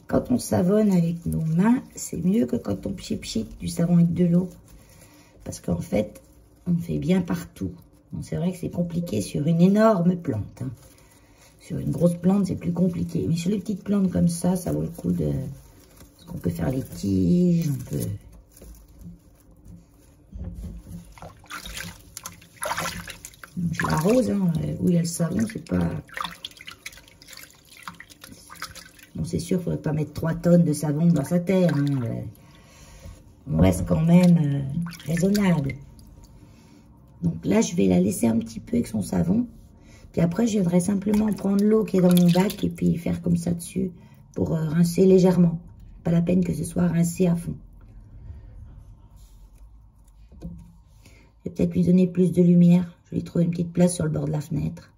[SPEAKER 1] Quand on savonne avec nos mains, c'est mieux que quand on pchit du savon avec de l'eau. Parce qu'en fait, on fait bien partout. C'est vrai que c'est compliqué sur une énorme plante. Hein. Sur une grosse plante, c'est plus compliqué. Mais sur les petites plantes comme ça vaut le coup de... Parce qu'on peut faire les tiges, on peut... Je l'arrose, hein. Où il y a le savon, c'est pas... Bon, c'est sûr, il ne faudrait pas mettre 3 tonnes de savon dans sa terre. Hein. On reste quand même raisonnable. Donc là, je vais la laisser un petit peu avec son savon. Puis après, je viendrai simplement prendre l'eau qui est dans mon bac et puis faire comme ça dessus pour rincer légèrement. Pas la peine que ce soit rincé à fond. Je vais peut-être lui donner plus de lumière. Je vais lui trouver une petite place sur le bord de la fenêtre.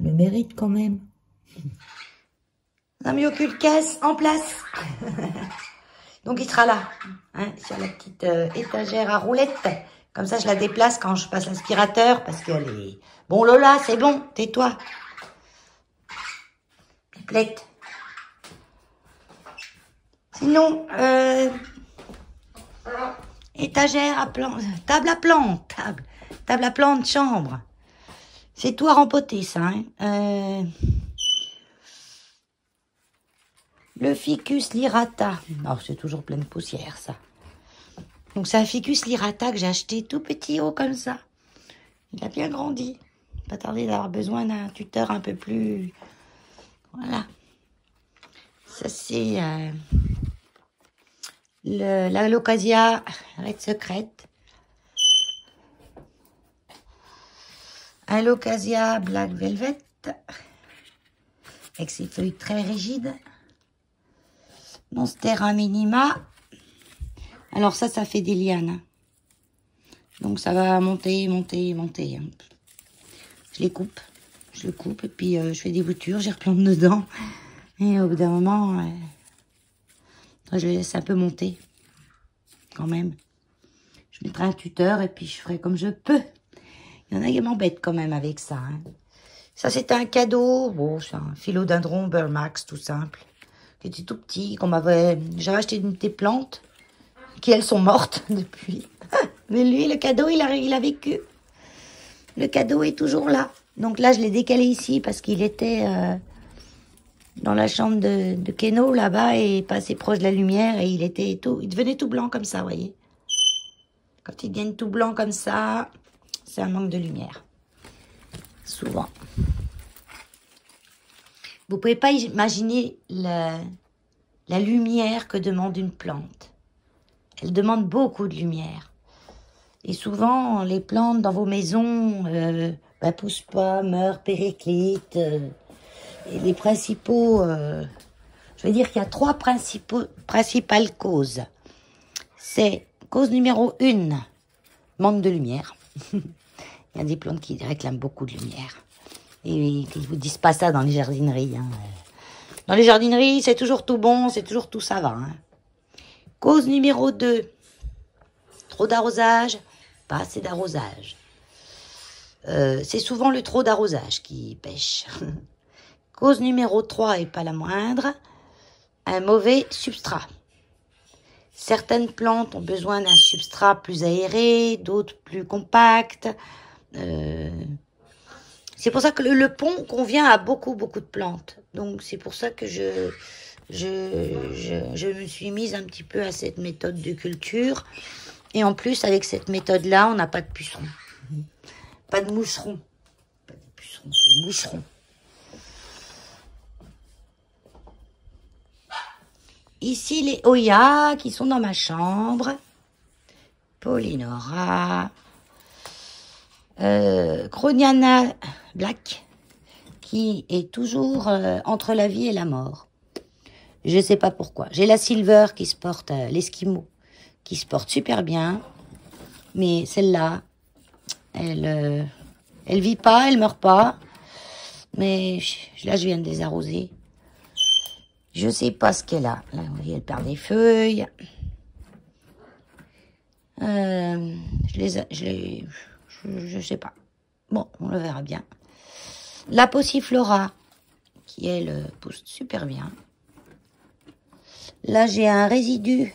[SPEAKER 1] Le mérite quand même. On a mis au cul-caisse en place. Donc il sera là, hein, sur la petite étagère à roulettes. Comme ça, je la déplace quand je passe l'aspirateur parce qu'elle est... Bon, Lola, c'est bon, tais-toi. Pipelette. Sinon, étagère à plante, table à plante, table à plante, chambre. C'est tout à rempoter, ça. Hein. Le ficus lirata. Oh, c'est toujours plein de poussière, ça. Donc, c'est un ficus lirata que j'ai acheté tout petit haut comme ça. Il a bien grandi. Pas tarder d'avoir besoin d'un tuteur un peu plus... Voilà. Ça, c'est la Loccasia Red Secrète. Un Loccasia Black Velvet. Avec ses feuilles très rigides. Monstera Minima. Alors ça fait des lianes. Donc ça va monter, monter, monter. Je les coupe. Je le coupe et puis je fais des boutures, j'y replante dedans. Et au bout d'un moment, je les laisse un peu monter. Quand même. Je mettrai un tuteur et puis je ferai comme je peux. Il y en a qui m'embêtent quand même avec ça. Hein. Ça, c'était un cadeau. Bon, c'est un philodendron Burmax, tout simple. qui était tout petit, j'avais acheté des plantes, qui elles sont mortes depuis. Mais lui, le cadeau, il a vécu. Le cadeau est toujours là. Donc là, je l'ai décalé ici parce qu'il était dans la chambre de Keno, là-bas, et pas assez proche de la lumière, et il devenait tout blanc comme ça, vous voyez. Quand ils deviennent tout blanc comme ça, c'est un manque de lumière. Souvent. Vous pouvez pas imaginer la lumière que demande une plante. Elle demande beaucoup de lumière. Et souvent, les plantes dans vos maisons poussent pas, meurent, périclitent. Et les principaux... je veux dire qu'il y a 3 principales causes. C'est cause numéro 1, manque de lumière. Il y a des plantes qui réclament beaucoup de lumière. Et ils ne vous disent pas ça dans les jardineries. Hein. Dans les jardineries, c'est toujours tout bon, c'est toujours tout ça va. Hein. Cause numéro 2, trop d'arrosage, pas assez d'arrosage. C'est souvent le trop d'arrosage qui pêche. Cause numéro 3, et pas la moindre, un mauvais substrat. Certaines plantes ont besoin d'un substrat plus aéré, d'autres plus compact. C'est pour ça que le pont convient à beaucoup de plantes. Donc c'est pour ça que je me suis mise un petit peu à cette méthode de culture. Et en plus, avec cette méthode-là, on n'a pas de pucerons. Pas de moucherons. Pas de pucerons, des moucherons. Ici, les Oya qui sont dans ma chambre. Polynora. Croniana Black, qui est toujours entre la vie et la mort. Je ne sais pas pourquoi. J'ai la Silver qui se porte, l'Esquimau, qui se porte super bien. Mais celle-là, elle vit pas, elle meurt pas. Mais là, je viens de désarroser. Je sais pas ce qu'elle a. Là, vous voyez, elle perd des feuilles. Je sais pas. Bon, on le verra bien. La Passiflora, qui elle pousse super bien. Là, j'ai un résidu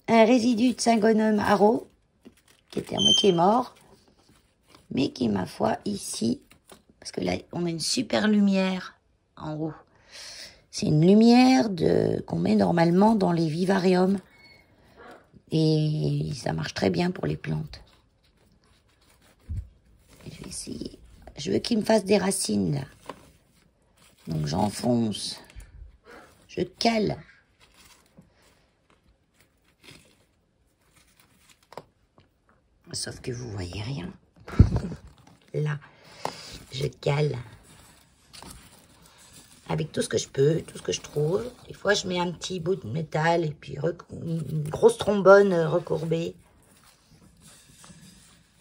[SPEAKER 1] de Syngonum haro, qui était à moitié mort, mais qui, ma foi, ici, parce que là, on a une super lumière en haut. C'est une lumière qu'on met normalement dans les vivariums. Et ça marche très bien pour les plantes. Je vais essayer. Je veux qu'il me fasse des racines, là. Donc, j'enfonce. Je cale. Sauf que vous voyez rien. Là, je cale. Avec tout ce que je peux, tout ce que je trouve. Des fois, je mets un petit bout de métal et puis une grosse trombone recourbée.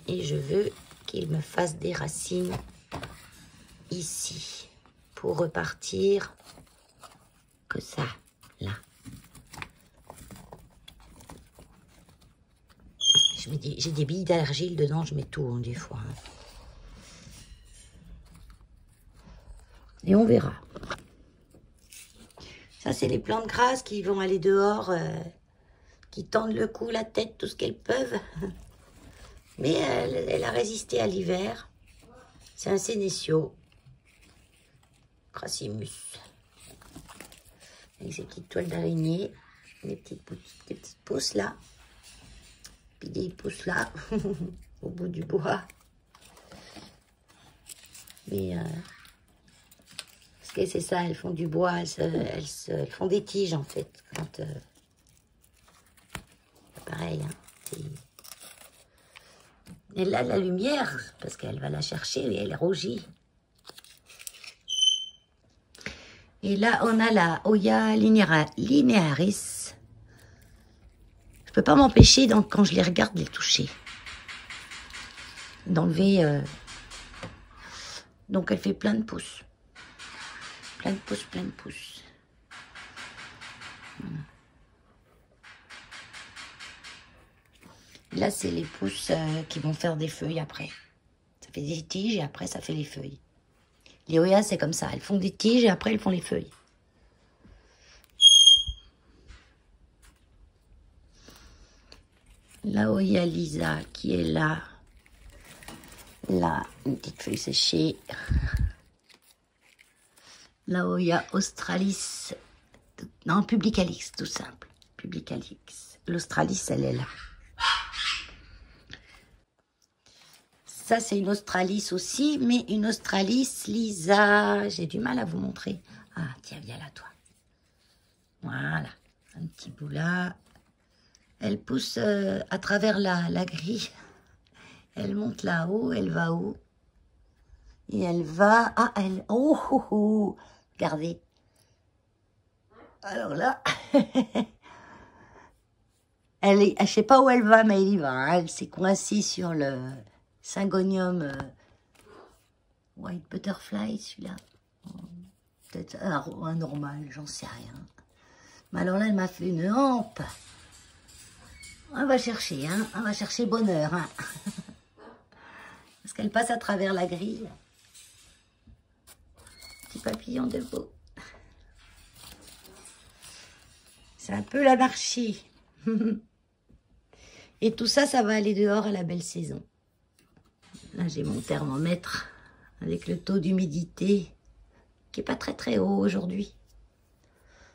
[SPEAKER 1] Et je veux qu'il me fasse des racines ici. Pour repartir que ça, là. J'ai des billes d'argile dedans, je mets tout hein, des fois. Hein. Et on verra. Ça, c'est les plantes grasses qui vont aller dehors, qui tendent le cou, la tête, tout ce qu'elles peuvent. Mais elle a résisté à l'hiver. C'est un sénécio. Crassimus. Avec ses petites toiles d'araignée. Des petites pousses là. Puis des pousses là. Au bout du bois. Mais... parce que c'est ça, elles font du bois. Elles font des tiges en fait. Quand, pareil. Hein, elle a la lumière, parce qu'elle va la chercher et elle rougit. Et là, on a la Oya linearis. Je peux pas m'empêcher, donc, quand je les regarde, de les toucher. D'enlever... Donc, elle fait plein de pousses. Plein de pousses, plein de pousses. Voilà. Là, c'est les pousses qui vont faire des feuilles après. Ça fait des tiges et après, ça fait les feuilles. Les Oyas, c'est comme ça. Elles font des tiges et après, elles font les feuilles. Là-haut, il y a Lisa qui est là. Là, une petite feuille séchée. Là-haut, il y a Australis. Non, Publicalix, tout simple. Publicalix. L'Australis, elle est là. Ça, c'est une Australis aussi, mais une Australis Lisa. J'ai du mal à vous montrer. Ah, tiens, viens là, toi. Voilà. Un petit bout là. Elle pousse à travers la grille. Elle monte là-haut, elle va où? Et elle va... Ah, elle... Oh, oh, oh. Regardez. Alors là... elle est... Je sais pas où elle va, mais elle y va. Hein. Elle s'est coincée sur le Syngonium White Butterfly, celui-là. Peut-être un normal, j'en sais rien. Mais alors là, elle m'a fait une hampe. On va chercher, hein. On va chercher bonheur, hein. Parce qu'elle passe à travers la grille. Petit papillon de beau. C'est un peu l'anarchie. Et tout ça, ça va aller dehors à la belle saison. Là, j'ai mon thermomètre avec le taux d'humidité qui n'est pas très très haut aujourd'hui.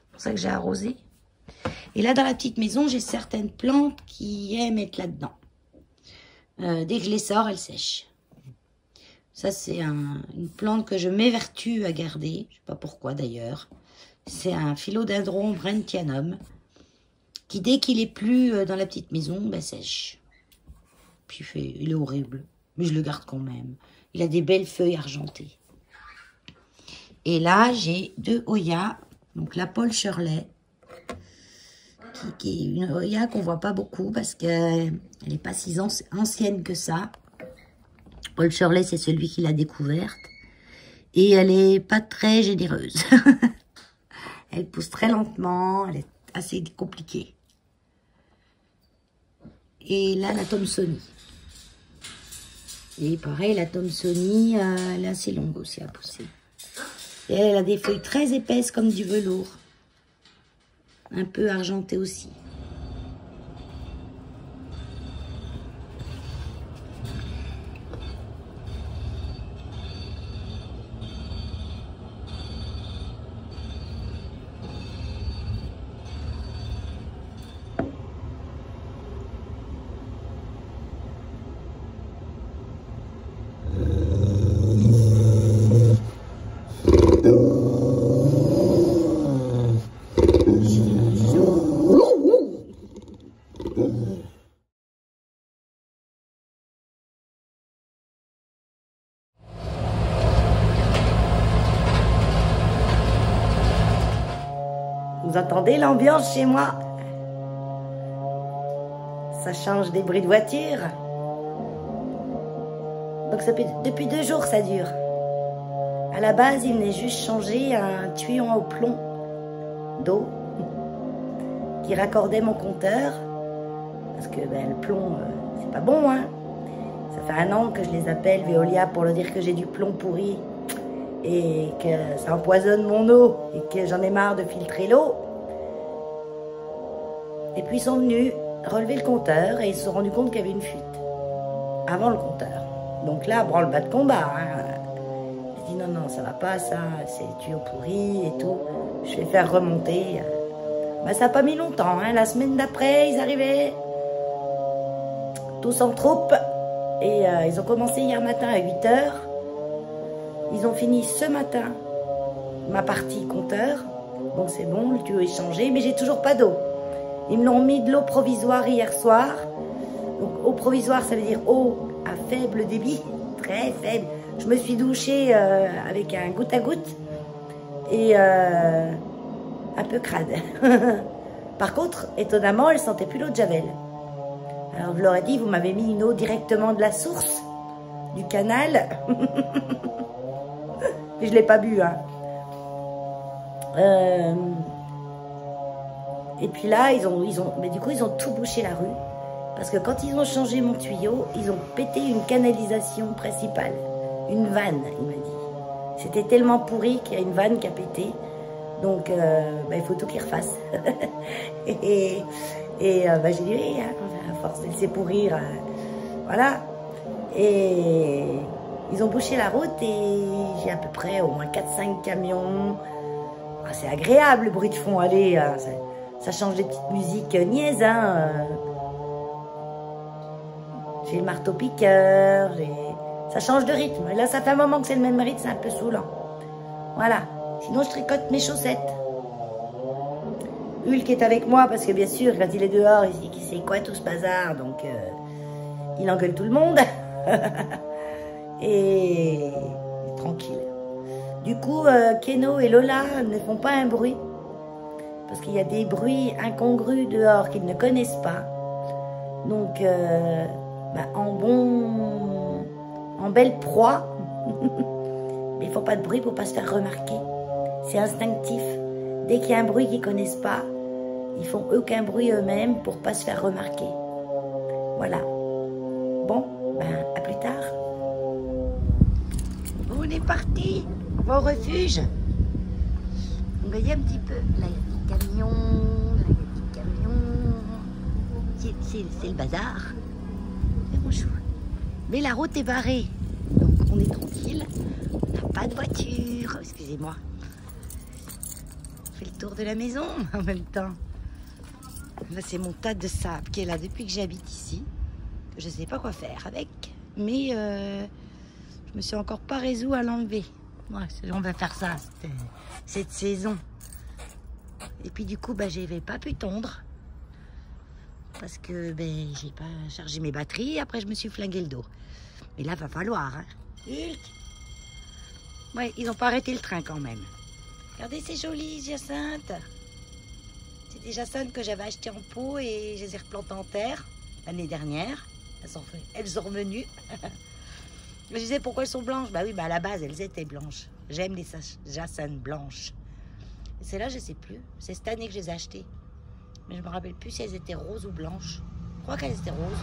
[SPEAKER 1] C'est pour ça que j'ai arrosé. Et là, dans la petite maison, j'ai certaines plantes qui aiment être là-dedans. Dès que je les sors, elles sèchent. Ça, c'est une plante que je m'évertue à garder. Je ne sais pas pourquoi d'ailleurs. C'est un philodendron brentianum qui, dès qu'il est plus dans la petite maison, ben, sèche. Puis il est horrible, mais je le garde quand même. Il a des belles feuilles argentées. Et là, j'ai 2 Hoya. Donc la Paul Shirley, qui est une Hoya qu'on ne voit pas beaucoup parce qu'elle n'est pas si ancienne que ça. Paul Shirley, c'est celui qui l'a découverte. Et elle n'est pas très généreuse. Elle pousse très lentement, elle est assez compliquée. Et là, la Thomsonie. Et pareil, la Thomsonie, elle est assez longue aussi à pousser. Et elle a des feuilles très épaisses comme du velours. Un peu argentées aussi. Vous entendez l'ambiance chez moi? Ça change des bruits de voiture. Donc depuis 2 jours ça dure. À la base, il venait juste changer un tuyau au plomb d'eau qui raccordait mon compteur. Parce que ben, le plomb, c'est pas bon, hein. Ça fait 1 an que je les appelle Veolia pour leur dire que j'ai du plomb pourri et que ça empoisonne mon eau et que j'en ai marre de filtrer l'eau. Et puis ils sont venus relever le compteur et ils se sont rendus compte qu'il y avait une fuite avant le compteur. Donc là, branle-bas de combat. Hein. Je dis non, non, ça va pas, ça, c'est tuyau pourri et tout. Je vais faire remonter. Ben, ça n'a pas mis longtemps. Hein. La semaine d'après, ils arrivaient tous en troupe et ils ont commencé hier matin à 8 h. Ils ont fini ce matin ma partie compteur. Donc c'est bon, le tuyau est changé, mais j'ai toujours pas d'eau. Ils me l'ont mis de l'eau provisoire hier soir. Donc eau provisoire, ça veut dire eau à faible débit, très faible. Je me suis douchée avec un goutte à goutte et un peu crade. Par contre, étonnamment, elle sentait plus l'eau de Javel. Alors je leur ai dit, vous m'avez mis une eau directement de la source, du canal. Et je ne l'ai pas bu. Hein. Et puis là, mais du coup, ils ont tout bouché la rue. Parce que quand ils ont changé mon tuyau, ils ont pété une canalisation principale. Une vanne, il m'a dit. C'était tellement pourri qu'il y a une vanne qui a pété. Donc, il faut tout qu'ils refassent. et j'ai dit, oui, hein, à force de laisser pourrir, voilà. Et ils ont bouché la route et j'ai à peu près au moins 4-5 camions. Ah, c'est agréable le bruit de fond, allez, ça change des petites musiques niaises, hein. J'ai le marteau-piqueur, ça change de rythme. Et là, ça fait un moment que c'est le même rythme, c'est un peu saoulant. Voilà. Sinon, je tricote mes chaussettes. Hulk est avec moi parce que, bien sûr, quand il est dehors, il dit qu'il sait quoi tout ce bazar. Donc, il engueule tout le monde. Et tranquille. Du coup, Keno et Lola ne font pas un bruit. Parce qu'il y a des bruits incongrus dehors qu'ils ne connaissent pas. Donc, en belle proie, mais il ne faut pas de bruit pour ne pas se faire remarquer. C'est instinctif. Dès qu'il y a un bruit qu'ils ne connaissent pas, ils font aucun bruit eux-mêmes pour ne pas se faire remarquer. Voilà. Bon, à plus tard. On est parti. On va au refuge. On va y aller un petit peu. Là, il y a des camions. Là, il y a des camions. C'est le bazar. Bonjour. Mais la route est barrée. Donc, on est tranquille. On n'a pas de voiture. Excusez-moi. Je fais le tour de la maison en même temps. Là, c'est mon tas de sable qui est là depuis que j'habite ici. Je ne sais pas quoi faire avec. Mais je me suis encore pas résolu à l'enlever. Ouais, on va faire ça cette saison. Et puis du coup, je n'avais pas pu tondre. Parce que j'ai pas chargé mes batteries. Après, je me suis flingué le dos. Mais là, va falloir. Hein. Hulk. Ouais, ils n'ont pas arrêté le train quand même. Regardez, c'est joli, jacinthe. C'est des jacinthes que j'avais achetées en pot et je les ai replantées en terre l'année dernière. Elles sont revenues. Je disais pourquoi elles sont blanches. À la base, elles étaient blanches. J'aime les jacinthes blanches. Et celles-là, je ne sais plus. C'est cette année que je les ai achetées. Mais je ne me rappelle plus si elles étaient roses ou blanches. Je crois qu'elles étaient roses.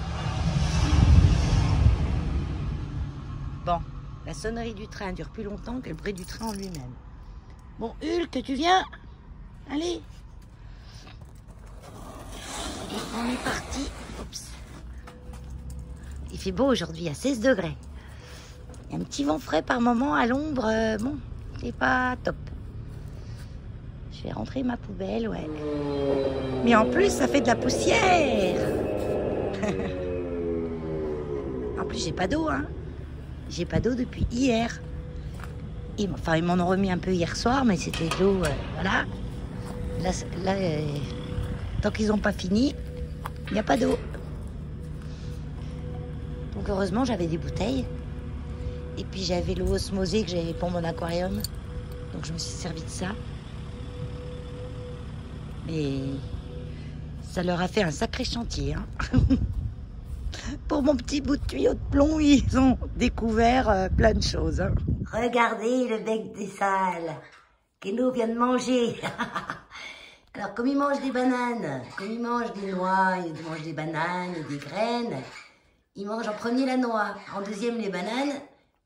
[SPEAKER 1] Bon, la sonnerie du train dure plus longtemps que le bruit du train en lui-même. Bon, Hulk, tu viens? Allez. Et on est parti. Oups. Il fait beau aujourd'hui, à 16 degrés. Il y a un petit vent frais par moment à l'ombre. Bon, c'est pas top. Je vais rentrer ma poubelle, ouais. Mais en plus, ça fait de la poussière. En plus, j'ai pas d'eau, hein. J'ai pas d'eau depuis hier. Ils m'en ont remis un peu hier soir, mais c'était de l'eau, voilà. Là tant qu'ils n'ont pas fini, il n'y a pas d'eau. Donc heureusement, j'avais des bouteilles. Et puis j'avais l'eau osmosée que j'avais pour mon aquarium. Donc je me suis servi de ça. Mais ça leur a fait un sacré chantier. Hein. Pour mon petit bout de tuyau de plomb, ils ont découvert plein de choses. Hein. Regardez le bec des salles. Keno vient de manger. Alors, comme il mange des bananes, comme il mange des noix, il mange des bananes et des graines, il mange en premier la noix, en deuxième les bananes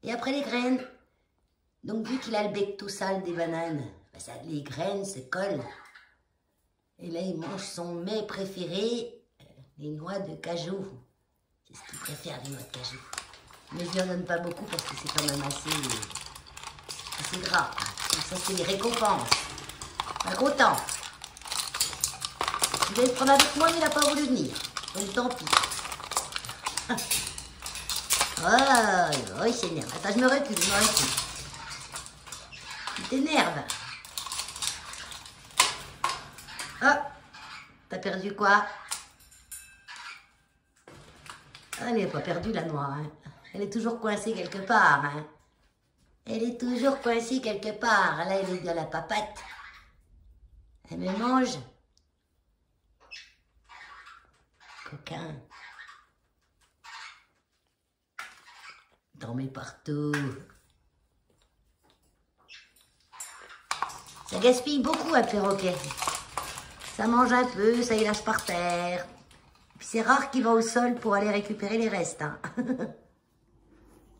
[SPEAKER 1] et après les graines. Donc, vu qu'il a le bec tout sale des bananes, les graines se collent. Et là, il mange son mets préféré, les noix de cajou. C'est ce qu'il préfère, les noix de cajou. Mais je ne lui en donne pas beaucoup parce que c'est quand même assez gras. Donc ça, c'est les récompenses. Pas content. Je vais le prendre avec moi, mais il n'a pas voulu venir. Donc tant pis. Oh, il s'énerve. Attends, je me recule. Il t'énerve. Oh, t'as perdu quoi? Elle n'est pas perdue, la noix. Hein. Elle est toujours coincée quelque part. Hein. Elle est toujours coincée quelque part. Là, elle est de la papate. Elle me mange. Coquin. T'en mets partout. Ça gaspille beaucoup un perroquet. Ça mange un peu, ça y lâche par terre. Puis c'est rare qu'il va au sol pour aller récupérer les restes. Hein.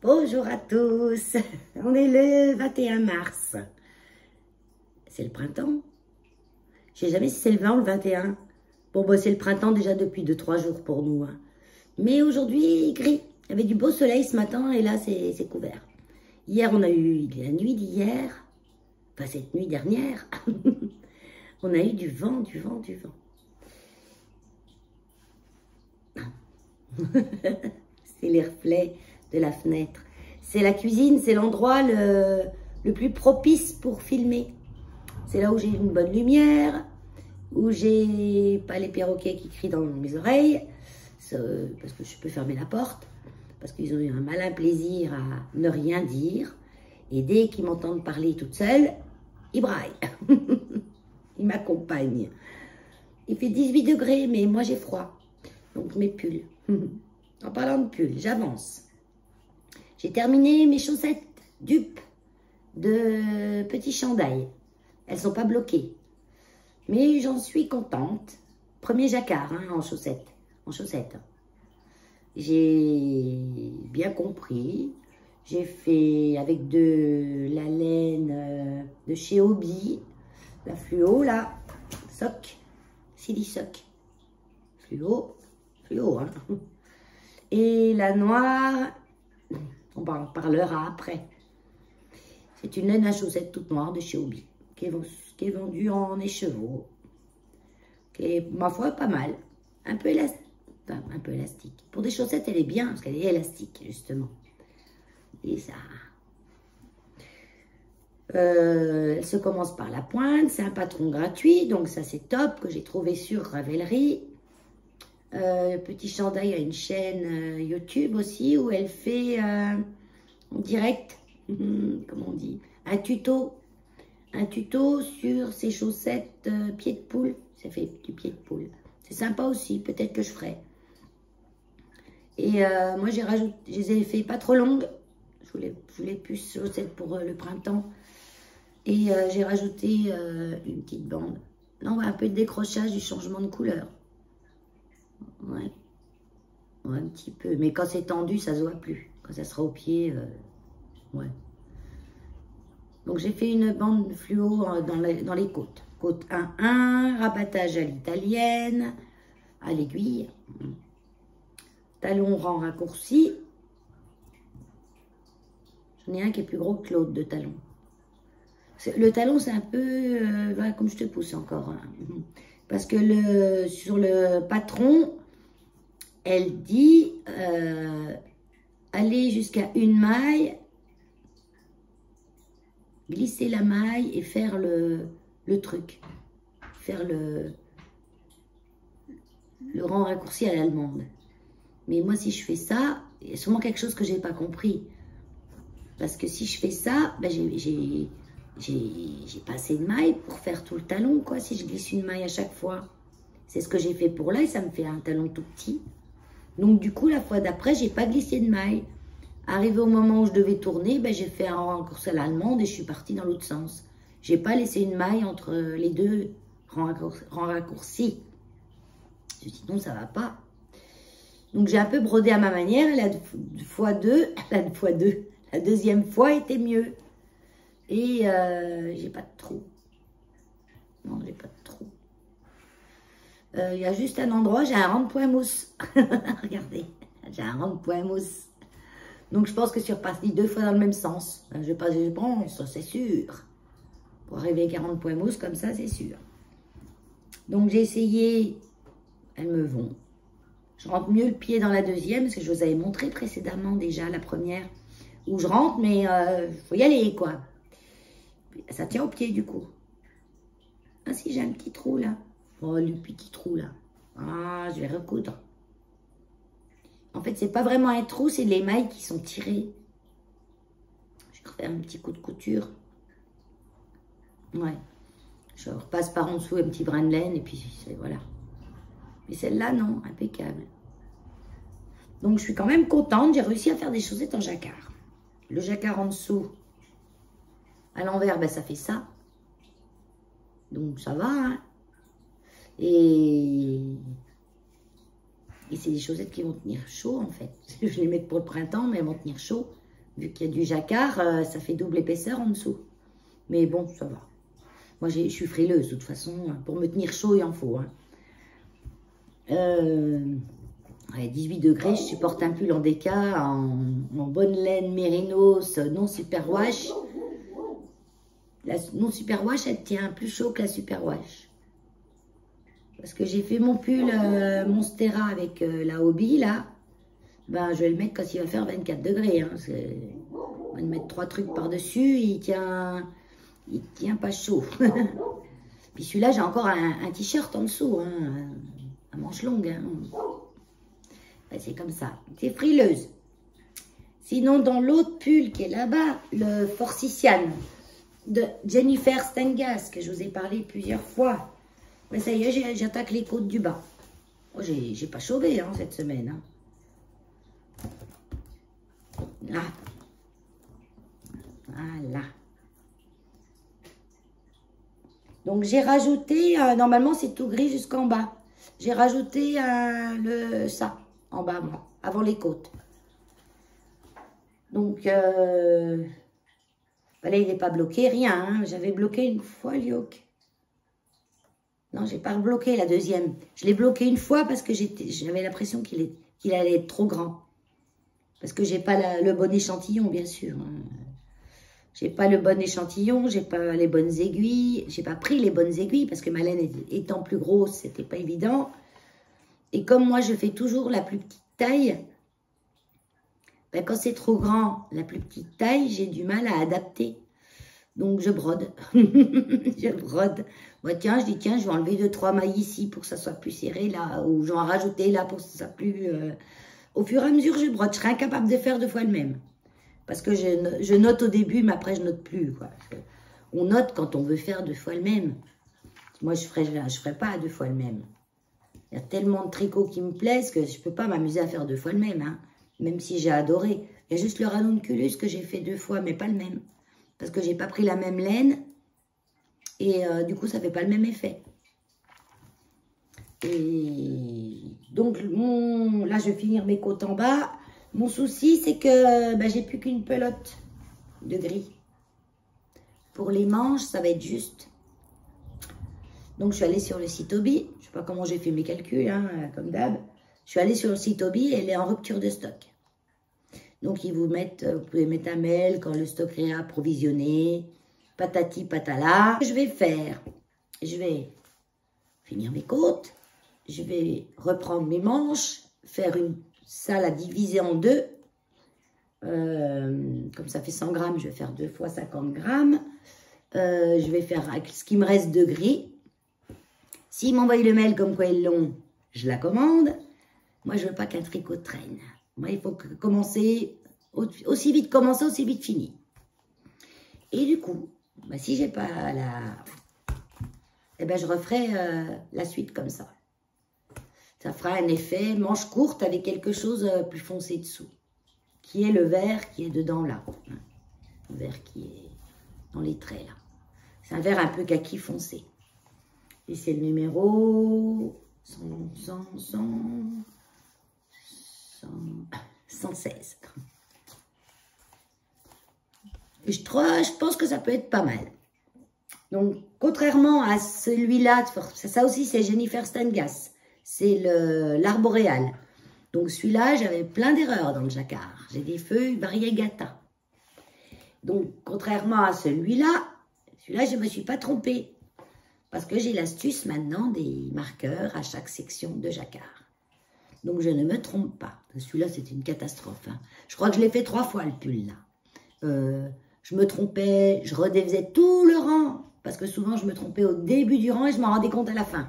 [SPEAKER 1] Bonjour à tous. On est le 21 mars. C'est le printemps. Je ne sais jamais si c'est le 20 ou le 21. Bon, bah, c'est le printemps déjà depuis 2-3 jours pour nous. Hein. Mais aujourd'hui, gris. Il y avait du beau soleil ce matin et là, c'est couvert. Hier, on a eu la nuit d'hier, enfin cette nuit dernière, on a eu du vent, du vent, du vent. C'est les reflets de la fenêtre. C'est la cuisine, c'est l'endroit le plus propice pour filmer. C'est là où j'ai une bonne lumière, où j'ai pas les perroquets qui crient dans mes oreilles, parce que je peux fermer la porte, parce qu'ils ont eu un malin plaisir à ne rien dire. Et dès qu'ils m'entendent parler toute seule, ils braillent. Ils m'accompagnent. Il fait 18 degrés, mais moi j'ai froid. Donc mes pulls. En parlant de pulls, j'avance. J'ai terminé mes chaussettes dupes de Petit Chandail. Elles ne sont pas bloquées. Mais j'en suis contente. Premier jacquard hein, en chaussettes. J'ai bien compris. J'ai fait avec de la laine de chez Hobby. La fluo, là. Soc. Silisoc. Fluo, hein. Et la noire, on en parlera après. C'est une laine à chaussettes toute noire de chez Hobby, qui est vendue en écheveau, qui est, ma foi, pas mal. Un peu élastique. Pour des chaussettes, elle est bien, parce qu'elle est élastique, justement. Et ça... elle se commence par la pointe, c'est un patron gratuit, donc ça c'est top, que j'ai trouvé sur Ravelry. Petit Chandail a une chaîne YouTube aussi, où elle fait en direct, comment on dit, un tuto sur ses chaussettes pied de poule. Ça fait du pied de poule. C'est sympa aussi, peut-être que je ferai. Et moi je les ai fait pas trop longues. Je voulais plus chaussettes pour le printemps. Et j'ai rajouté une petite bande. Là, on voit un peu de décrochage du changement de couleur. Ouais, un petit peu. Mais quand c'est tendu, ça se voit plus. Quand ça sera au pied, ouais. Donc, j'ai fait une bande fluo dans les côtes. Côte 1-1, rabattage à l'italienne, à l'aiguille. Talon rang raccourci. J'en ai un qui est plus gros que l'autre de talon. Le talon, c'est un peu... voilà, comme je te pousse encore. Hein. Parce que sur le patron, elle dit aller jusqu'à une maille, glisser la maille et faire le truc. Faire le rang raccourci à l'allemande. Mais moi, si je fais ça, il y a sûrement quelque chose que je n'ai pas compris. Parce que si je fais ça, ben j'ai pas assez de mailles pour faire tout le talon, quoi, si je glisse une maille à chaque fois. C'est ce que j'ai fait pour là et ça me fait un talon tout petit. Donc, du coup, la fois d'après, j'ai pas glissé de maille. Arrivé au moment où je devais tourner, ben, j'ai fait un raccourci à l'allemande et je suis partie dans l'autre sens. J'ai pas laissé une maille entre les deux rangs raccourcis. Sinon, ça va pas. Donc, j'ai un peu brodé à ma manière. La deuxième fois était mieux. Et j'ai pas de trou. Non, j'ai pas de trou. Il y a juste un endroit, j'ai un rang de point mousse. Regardez, j'ai un rang de point mousse. Donc, je pense que je suis repartie 2 fois dans le même sens. Je pense, c'est sûr. Pour arriver à 40 points mousse, comme ça, c'est sûr. Donc, j'ai essayé. Elles me vont. Je rentre mieux le pied dans la deuxième, parce que je vous avais montré précédemment déjà la première, où je rentre, mais il faut y aller, quoi. Ça tient au pied, du coup. Ah, si, j'ai un petit trou, là. Oh, le petit trou, là. Ah, je vais recoudre. En fait, c'est pas vraiment un trou, c'est les mailles qui sont tirées. Je vais refaire un petit coup de couture. Ouais. Je repasse par en dessous un petit brin de laine, et puis, voilà. Mais celle-là, non, impeccable. Donc, je suis quand même contente. J'ai réussi à faire des chaussettes en jacquard. Le jacquard en dessous, à l'envers, ben, ça fait ça. Donc, ça va, hein. Et c'est des chaussettes qui vont tenir chaud, en fait. Je vais les mettre pour le printemps, mais elles vont tenir chaud. Vu qu'il y a du jacquard, ça fait double épaisseur en dessous. Mais bon, ça va. Moi, je suis frileuse, de toute façon. Pour me tenir chaud, il en faut. Hein. Ouais, 18 degrés, je supporte un pull en déca, en bonne laine mérinos, non superwash. La non superwash, elle tient plus chaud que la superwash. Parce que j'ai fait mon pull Monstera avec la hobby, là. Ben, je vais le mettre quand il va faire 24 degrés. Hein. On va mettre 3 trucs par-dessus, il tient pas chaud. Puis celui-là, j'ai encore un t-shirt en dessous, hein, à manches longues. Hein. Ben, c'est comme ça. C'est frileuse. Sinon, dans l'autre pull qui est là-bas, le Forsythian de Jennifer Stengas, que je vous ai parlé plusieurs fois. Mais ça y est, j'attaque les côtes du bas. Oh, j'ai pas chauvé hein, cette semaine. Hein. Là. Voilà. Donc, j'ai rajouté, normalement, c'est tout gris jusqu'en bas. J'ai rajouté ça, en bas, moi, avant les côtes. Donc, là, il n'est pas bloqué, rien. Hein. J'avais bloqué une fois le yoke. Non, j'ai pas bloqué la deuxième. Je l'ai bloqué une fois parce que j'avais l'impression qu'il allait être trop grand. Parce que j'ai pas le bon échantillon, bien sûr. Hein. J'ai pas le bon échantillon, j'ai pas les bonnes aiguilles. J'ai pas pris les bonnes aiguilles parce que ma laine étant plus grosse, c'était pas évident. Et comme moi, je fais toujours la plus petite taille, ben, quand c'est trop grand, la plus petite taille, j'ai du mal à adapter. Donc, je brode. Je brode. Moi, tiens, je dis, tiens, je vais enlever 2-3 mailles ici pour que ça soit plus serré, là. Ou je vais en rajouter là pour que ça soit plus... Au fur et à mesure, je brode. Je serai incapable de faire 2 fois le même. Parce que je note au début, mais après, je note plus, quoi. On note quand on veut faire 2 fois le même. Moi, je ferai pas 2 fois le même. Il y a tellement de tricots qui me plaisent que je ne peux pas m'amuser à faire 2 fois le même, hein. Même si j'ai adoré. Il y a juste le ranunculus que j'ai fait 2 fois, mais pas le même. Parce que j'ai pas pris la même laine. Et du coup, ça fait pas le même effet. Et donc, là, je vais finir mes côtes en bas. Mon souci, c'est que ben, j'ai plus qu'une pelote de gris. Pour les manches, ça va être juste. Donc, je suis allée sur le site Hobby. Je sais pas comment j'ai fait mes calculs, hein, comme d'hab. Je suis allée sur le site Hobby et elle est en rupture de stock. Donc, ils vous pouvez mettre un mail quand le stock est approvisionné. Patati patala. Ce que je vais faire, je vais finir mes côtes. Je vais reprendre mes manches, faire ça la diviser en 2. Comme ça fait 100 grammes, je vais faire 2 fois 50 grammes. Je vais faire avec ce qui me reste de gris. S'ils m'envoient le mail comme quoi ils l'ont, je la commande. Moi, je veux pas qu'un tricot traîne. Moi, il faut commencer, aussi vite commencer, aussi vite finir. Et du coup, bah, si j'ai pas eh ben, je referai la suite comme ça. Ça fera un effet manche courte avec quelque chose plus foncé dessous. Qui est le vert qui est dedans là. Le vert qui est dans les traits là. C'est un vert un peu kaki foncé. Et c'est le numéro 116. Et je pense que ça peut être pas mal. Donc, contrairement à celui-là, ça aussi c'est Jennifer Stengas. C'est l'arboréal. Donc celui-là, j'avais plein d'erreurs dans le jacquard. J'ai des feuilles variegata. Donc, contrairement à celui-là, je ne me suis pas trompée. Parce que j'ai l'astuce maintenant des marqueurs à chaque section de jacquard. Donc, je ne me trompe pas. Celui-là, c'était une catastrophe. Hein. Je crois que je l'ai fait 3 fois, le pull, là. Je me trompais, je redéfaisais tout le rang. Parce que souvent, je me trompais au début du rang et je m'en rendais compte à la fin.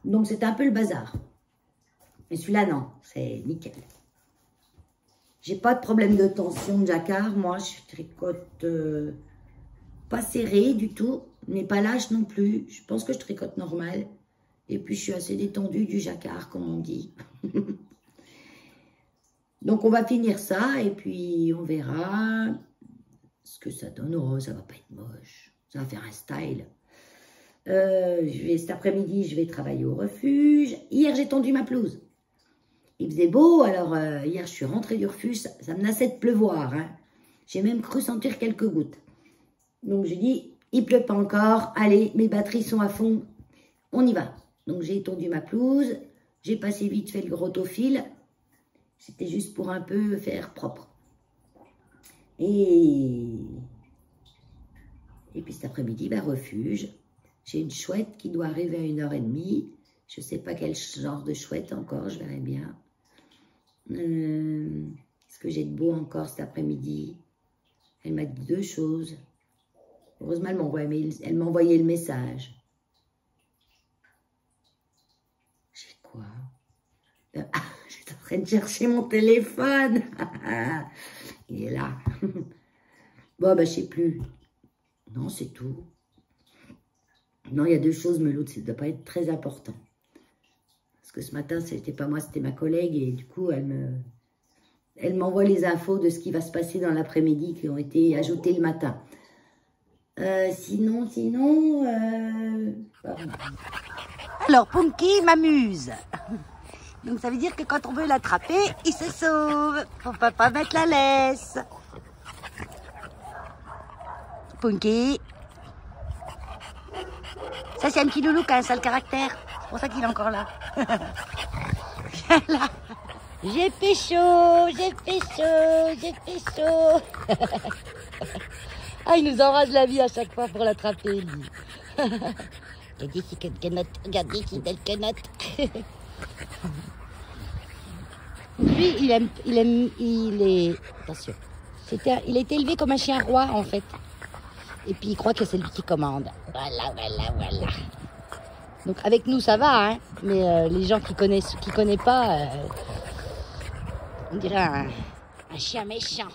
[SPEAKER 1] Donc, c'était un peu le bazar. Mais celui-là, non. C'est nickel. J'ai pas de problème de tension de jacquard. Moi, je tricote pas serré du tout, mais pas lâche non plus. Je pense que je tricote normal. Et puis, je suis assez détendue du jacquard, comme on dit. Donc, on va finir ça et puis on verra ce que ça donne. Oh, ça va pas être moche. Ça va faire un style. Cet après-midi, je vais travailler au refuge. Hier, j'ai tendu ma pelouse. Il faisait beau, alors hier, je suis rentrée du refuge. Ça menaçait de pleuvoir. Hein. J'ai même cru sentir quelques gouttes. Donc, j'ai dit, Il pleut pas encore. Allez, mes batteries sont à fond. On y va. Donc, j'ai étendu ma pelouse. J'ai passé vite fait le rotofil. C'était juste pour un peu faire propre. Et puis cet après-midi, refuge. J'ai une chouette qui doit arriver à 1h30. Je ne sais pas quel genre de chouette encore, je verrai bien. Est-ce que j'ai de beau encore cet après-midi? Elle m'a dit 2 choses. Heureusement, elle m'a envoyé le message. J'ai quoi? J'étais en train de chercher mon téléphone. Il est là. Bon, je sais plus. Non, c'est tout. Non, il y a 2 choses, mais l'autre, ça ne doit pas être très important. Parce que ce matin, c'était pas moi, c'était ma collègue. Et du coup, elle m'envoie les infos de ce qui va se passer dans l'après-midi qui ont été ajoutées le matin. Sinon...
[SPEAKER 2] Alors, Punky m'amuse. Donc, ça veut dire que quand on veut l'attraper, il se sauve. Faut pas mettre la laisse. Punky. Ça, c'est un petit loulou qui a un sale caractère. C'est pour ça qu'il est encore là. Viens là. J'ai fait chaud, j'ai fait chaud, j'ai fait chaud. Ah, il nous enrage la vie à chaque fois pour l'attraper, lui. Regardez si quelle canotte, regardez si belle canotte. Lui, il est, attention, il a été élevé comme un chien roi, en fait. Et puis, il croit que c'est lui qui commande. Voilà. Donc, avec nous, ça va, hein. Mais les gens qui connaissent pas, on dirait un chien méchant.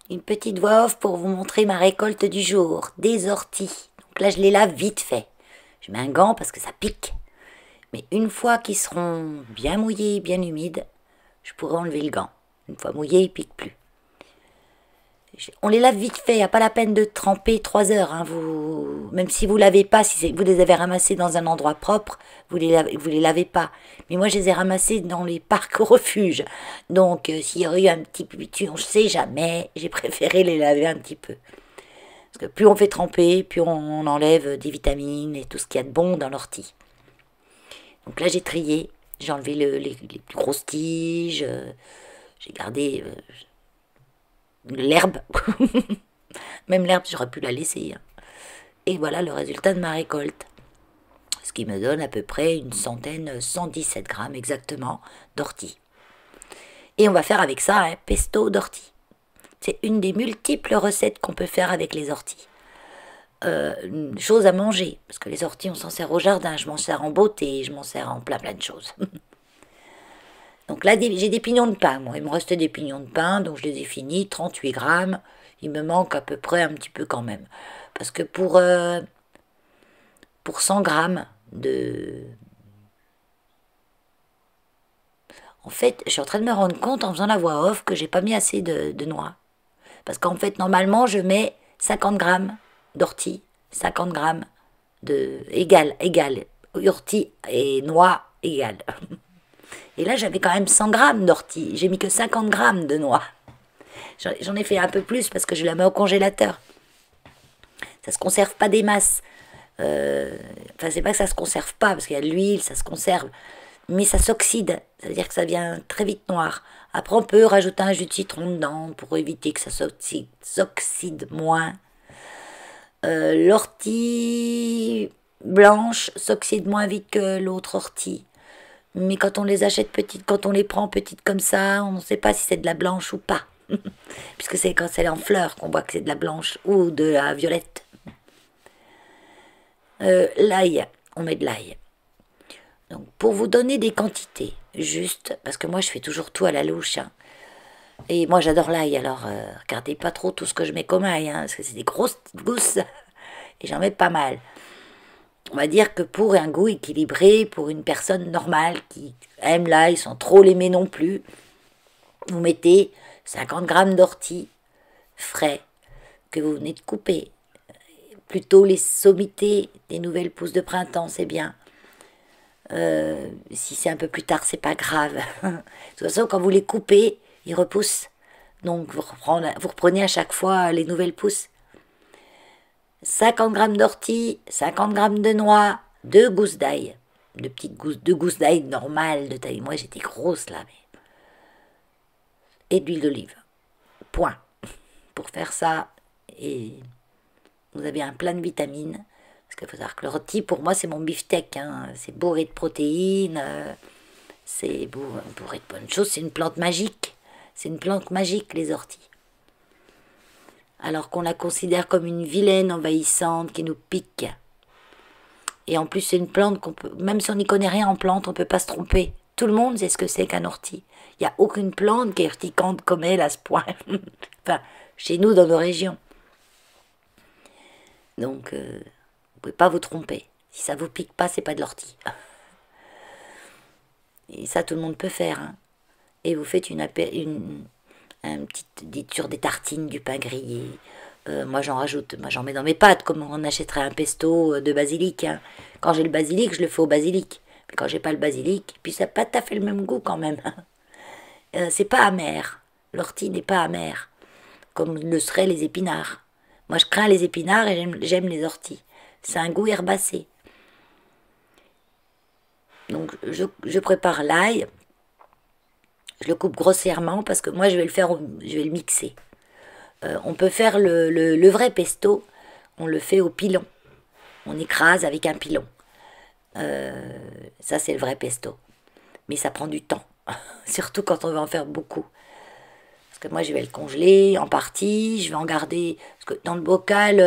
[SPEAKER 1] Une petite voix off pour vous montrer ma récolte du jour, des orties. Donc là, je les lave vite fait. Je mets un gant parce que ça pique. Mais une fois qu'ils seront bien mouillés, bien humides, je pourrai enlever le gant. Une fois mouillés, ils ne piquent plus. On les lave vite fait, il n'y a pas la peine de tremper 3 heures. Hein, même si vous ne lavez pas, si vous les avez ramassés dans un endroit propre, vous les lavez pas. Mais moi, je les ai ramassés dans les parcs au refuge. Donc, s'il y aurait eu un petit putu, on ne sait jamais, j'ai préféré les laver un petit peu. Parce que plus on fait tremper, plus on enlève des vitamines et tout ce qu'il y a de bon dans l'ortie. Donc là, j'ai trié, j'ai enlevé les plus grosses tiges, j'ai gardé... l'herbe, même l'herbe j'aurais pu la laisser, hein. Et voilà le résultat de ma récolte, ce qui me donne à peu près 117 grammes exactement d'ortie. Et on va faire avec ça un pesto d'ortie. C'est une des multiples recettes qu'on peut faire avec les orties. Une chose à manger, parce que les orties on s'en sert au jardin, je m'en sers en beauté, je m'en sers en plein de choses. Donc là, j'ai des pignons de pain, moi. Il me restait des pignons de pain, donc je les ai finis, 38 grammes. Il me manque à peu près un petit peu quand même. Parce que pour 100 grammes de... En fait, je suis en train de me rendre compte en faisant la voix off que j'ai pas mis assez de noix. Parce qu'en fait, normalement, je mets 50 grammes d'ortie, 50 grammes de... égal, ortie et noix égales. Et là, j'avais quand même 100 grammes d'ortie. J'ai mis que 50 grammes de noix. J'en ai fait un peu plus parce que je la mets au congélateur. Ça se conserve pas des masses. Enfin, c'est pas que ça se conserve pas, parce qu'il y a de l'huile, ça se conserve. Mais ça s'oxyde. Ça veut dire que ça devient très vite noir. Après, on peut rajouter un jus de citron dedans pour éviter que ça s'oxyde moins. L'ortie blanche s'oxyde moins vite que l'autre ortie. Mais quand on les achète petites, quand on les prend petites comme ça, on ne sait pas si c'est de la blanche ou pas. Puisque c'est quand c'est en fleurs qu'on voit que c'est de la blanche ou de la violette. L'ail, on met de l'ail. Donc pour vous donner des quantités, juste, parce que moi je fais toujours tout à la louche. Hein. Et moi j'adore l'ail, alors regardez pas trop tout ce que je mets comme ail, hein, parce que c'est des grosses gousses. Et j'en mets pas mal. On va dire que pour un goût équilibré, pour une personne normale qui aime l'ail sans trop l'aimer non plus, vous mettez 50 grammes d'ortie frais que vous venez de couper. Plutôt les sommités des nouvelles pousses de printemps, c'est bien. Si c'est un peu plus tard, c'est pas grave. De toute façon, quand vous les coupez, ils repoussent. Donc vous reprenez à chaque fois les nouvelles pousses. 50 g d'ortie, 50 g de noix, 2 gousses d'ail, deux gousses d'ail normales de taille. Moi, j'étais grosse là. Et d'huile d'olive. Point. Pour faire ça, et vous avez un plein de vitamines. Parce qu'il faut savoir que l'ortie, pour moi, c'est mon beefsteak. Hein. C'est bourré de protéines, c'est bourré de bonnes choses. C'est une plante magique. C'est une plante magique, les orties. Alors qu'on la considère comme une vilaine envahissante qui nous pique. Et en plus, c'est une plante qu'on peut, même si on n'y connaît rien en plante, on ne peut pas se tromper. Tout le monde sait ce que c'est qu'un ortie. Il n'y a aucune plante qui est urticante comme elle à ce point. Enfin, chez nous, dans nos régions. Donc, vous ne pouvez pas vous tromper. Si ça ne vous pique pas, c'est pas de l'ortie. Et ça, tout le monde peut faire. Hein. Et vous faites une petite sur des tartines, du pain grillé. Moi, j'en rajoute. Moi, j'en mets dans mes pâtes, comme on achèterait un pesto de basilic. Hein. Quand j'ai le basilic, je le fais au basilic. Mais quand j'ai pas le basilic, puis ça n'a pas tout à fait le même goût quand même. C'est pas amer. L'ortie n'est pas amère, comme le seraient les épinards. Moi, je crains les épinards et j'aime les orties. C'est un goût herbacé. Donc, je prépare l'ail. Je le coupe grossièrement parce que moi, je vais le mixer. On peut faire le vrai pesto. On le fait au pilon. On écrase avec un pilon. Ça, c'est le vrai pesto. Mais ça prend du temps. Surtout quand on veut en faire beaucoup. Parce que moi, je vais le congeler en partie. Je vais en garder... Parce que dans le bocal,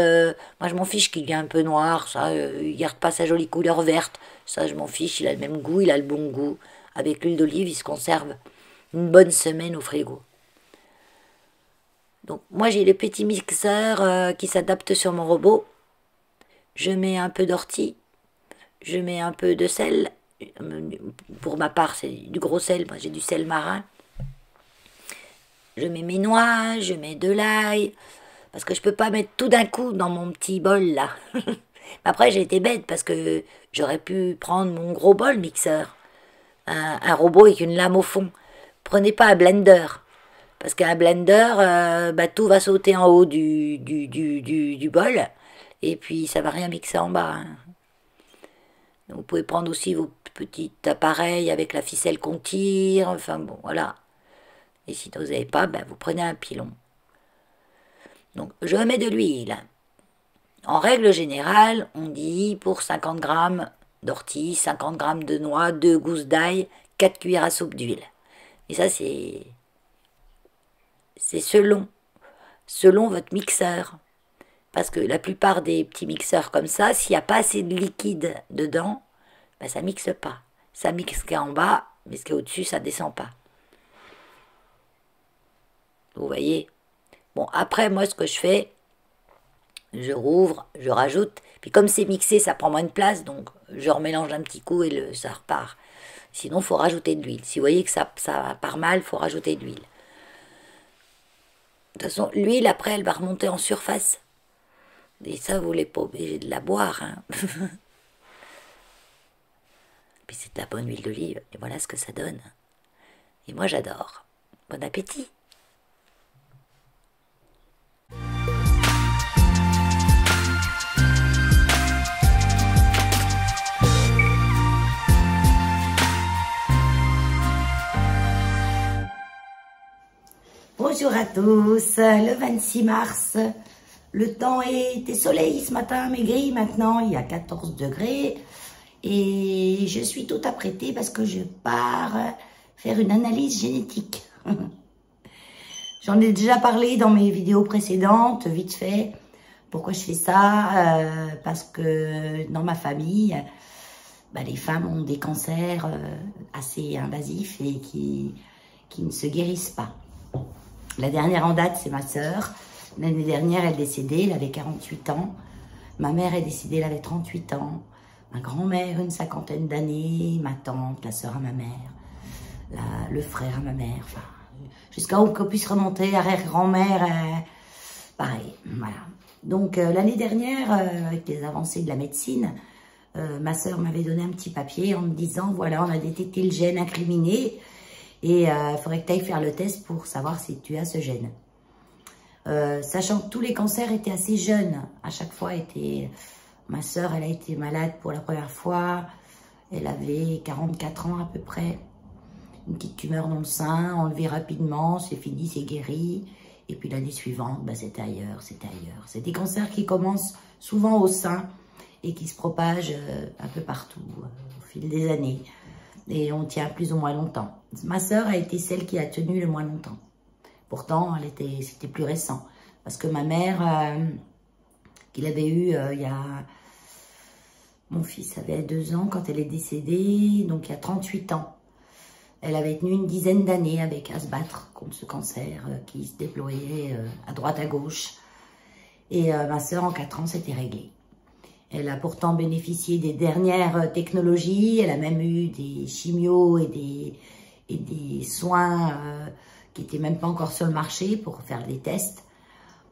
[SPEAKER 1] moi, je m'en fiche qu'il y ait un peu noir. Ça, il ne garde pas sa jolie couleur verte. Ça, je m'en fiche. Il a le même goût. Il a le bon goût. Avec l'huile d'olive, il se conserve une bonne semaine au frigo. Donc, moi, j'ai le petit mixeur qui s'adapte sur mon robot. Je mets un peu d'ortie. Je mets un peu de sel. Pour ma part, c'est du gros sel. Moi, j'ai du sel marin. Je mets mes noix, je mets de l'ail. Parce que je peux pas mettre tout d'un coup dans mon petit bol, là. Après, j'ai été bête parce que j'aurais pu prendre mon gros bol mixeur. Un robot avec une lame au fond. Prenez pas un blender. Parce qu'un blender, tout va sauter en haut du bol. Et puis, ça va rien mixer en bas. Hein. Vous pouvez prendre aussi vos petits appareils avec la ficelle qu'on tire. Enfin, bon, voilà. Et si vous n'avez pas, vous prenez un pilon. Donc, je mets de l'huile. En règle générale, on dit pour 50 g d'ortie, 50 g de noix, 2 gousses d'ail, 4 cuillères à soupe d'huile. Et ça, c'est selon votre mixeur. Parce que la plupart des petits mixeurs comme ça, s'il n'y a pas assez de liquide dedans, ça ne mixe pas. Ça mixe qu'en bas, mais ce qui est au-dessus, ça ne descend pas. Vous voyez? Bon, après, moi, ce que je fais, je rouvre, je rajoute. Puis comme c'est mixé, ça prend moins de place, donc je remélange un petit coup et ça repart. Sinon, il faut rajouter de l'huile. Si vous voyez que ça part mal, il faut rajouter de l'huile. De toute façon, l'huile, après, elle va remonter en surface. Et ça, vous n'êtes pas obligé de la boire. Hein. Puis c'est de la bonne huile d'olive. Et voilà ce que ça donne. Et moi, j'adore. Bon appétit.
[SPEAKER 2] Bonjour à tous, le 26 mars, le temps était soleil ce matin, mais gris maintenant, il y a 14 degrés et je suis tout apprêtée parce que je pars faire une analyse génétique. J'en ai déjà parlé dans mes vidéos précédentes, vite fait. Pourquoi je fais ça? Parce que dans ma famille, les femmes ont des cancers assez invasifs et qui ne se guérissent pas. La dernière en date, c'est ma sœur. L'année dernière, elle est décédée, elle avait 48 ans. Ma mère est décédée, elle avait 38 ans. Ma grand-mère, une 50aine d'années. Ma tante, la sœur à ma mère. Le frère à ma mère. Enfin, jusqu'à où qu'on puisse remonter, arrière-grand-mère, pareil. Voilà. Donc, l'année dernière, avec les avancées de la médecine, ma sœur m'avait donné un petit papier en me disant, voilà, on a détecté le gène incriminé. Et il faudrait que tu ailles faire le test pour savoir si tu as ce gène.
[SPEAKER 1] sachant que tous les cancers étaient assez jeunes. À chaque fois, ma sœur, elle a été malade pour la première fois. Elle avait 44 ans à peu près. Une petite tumeur dans le sein, enlevée rapidement, c'est fini, c'est guéri. Et puis l'année suivante, bah, c'était ailleurs, c'était ailleurs. C'est des cancers qui commencent souvent au sein et qui se propagent un peu partout au fil des années. Et on tient plus ou moins longtemps. Ma sœur a été celle qui a tenu le moins longtemps. Pourtant, c'était plus récent. Parce que ma mère, qu'il avait eu il y a... Mon fils avait 2 ans quand elle est décédée, donc il y a 38 ans. Elle avait tenu une dizaine d'années à se battre contre ce cancer qui se déployait à droite, à gauche. Et ma sœur, en 4 ans, s'était réglée. Elle a pourtant bénéficié des dernières technologies. Elle a même eu des chimios et des soins qui n'étaient même pas encore sur le marché pour faire des tests.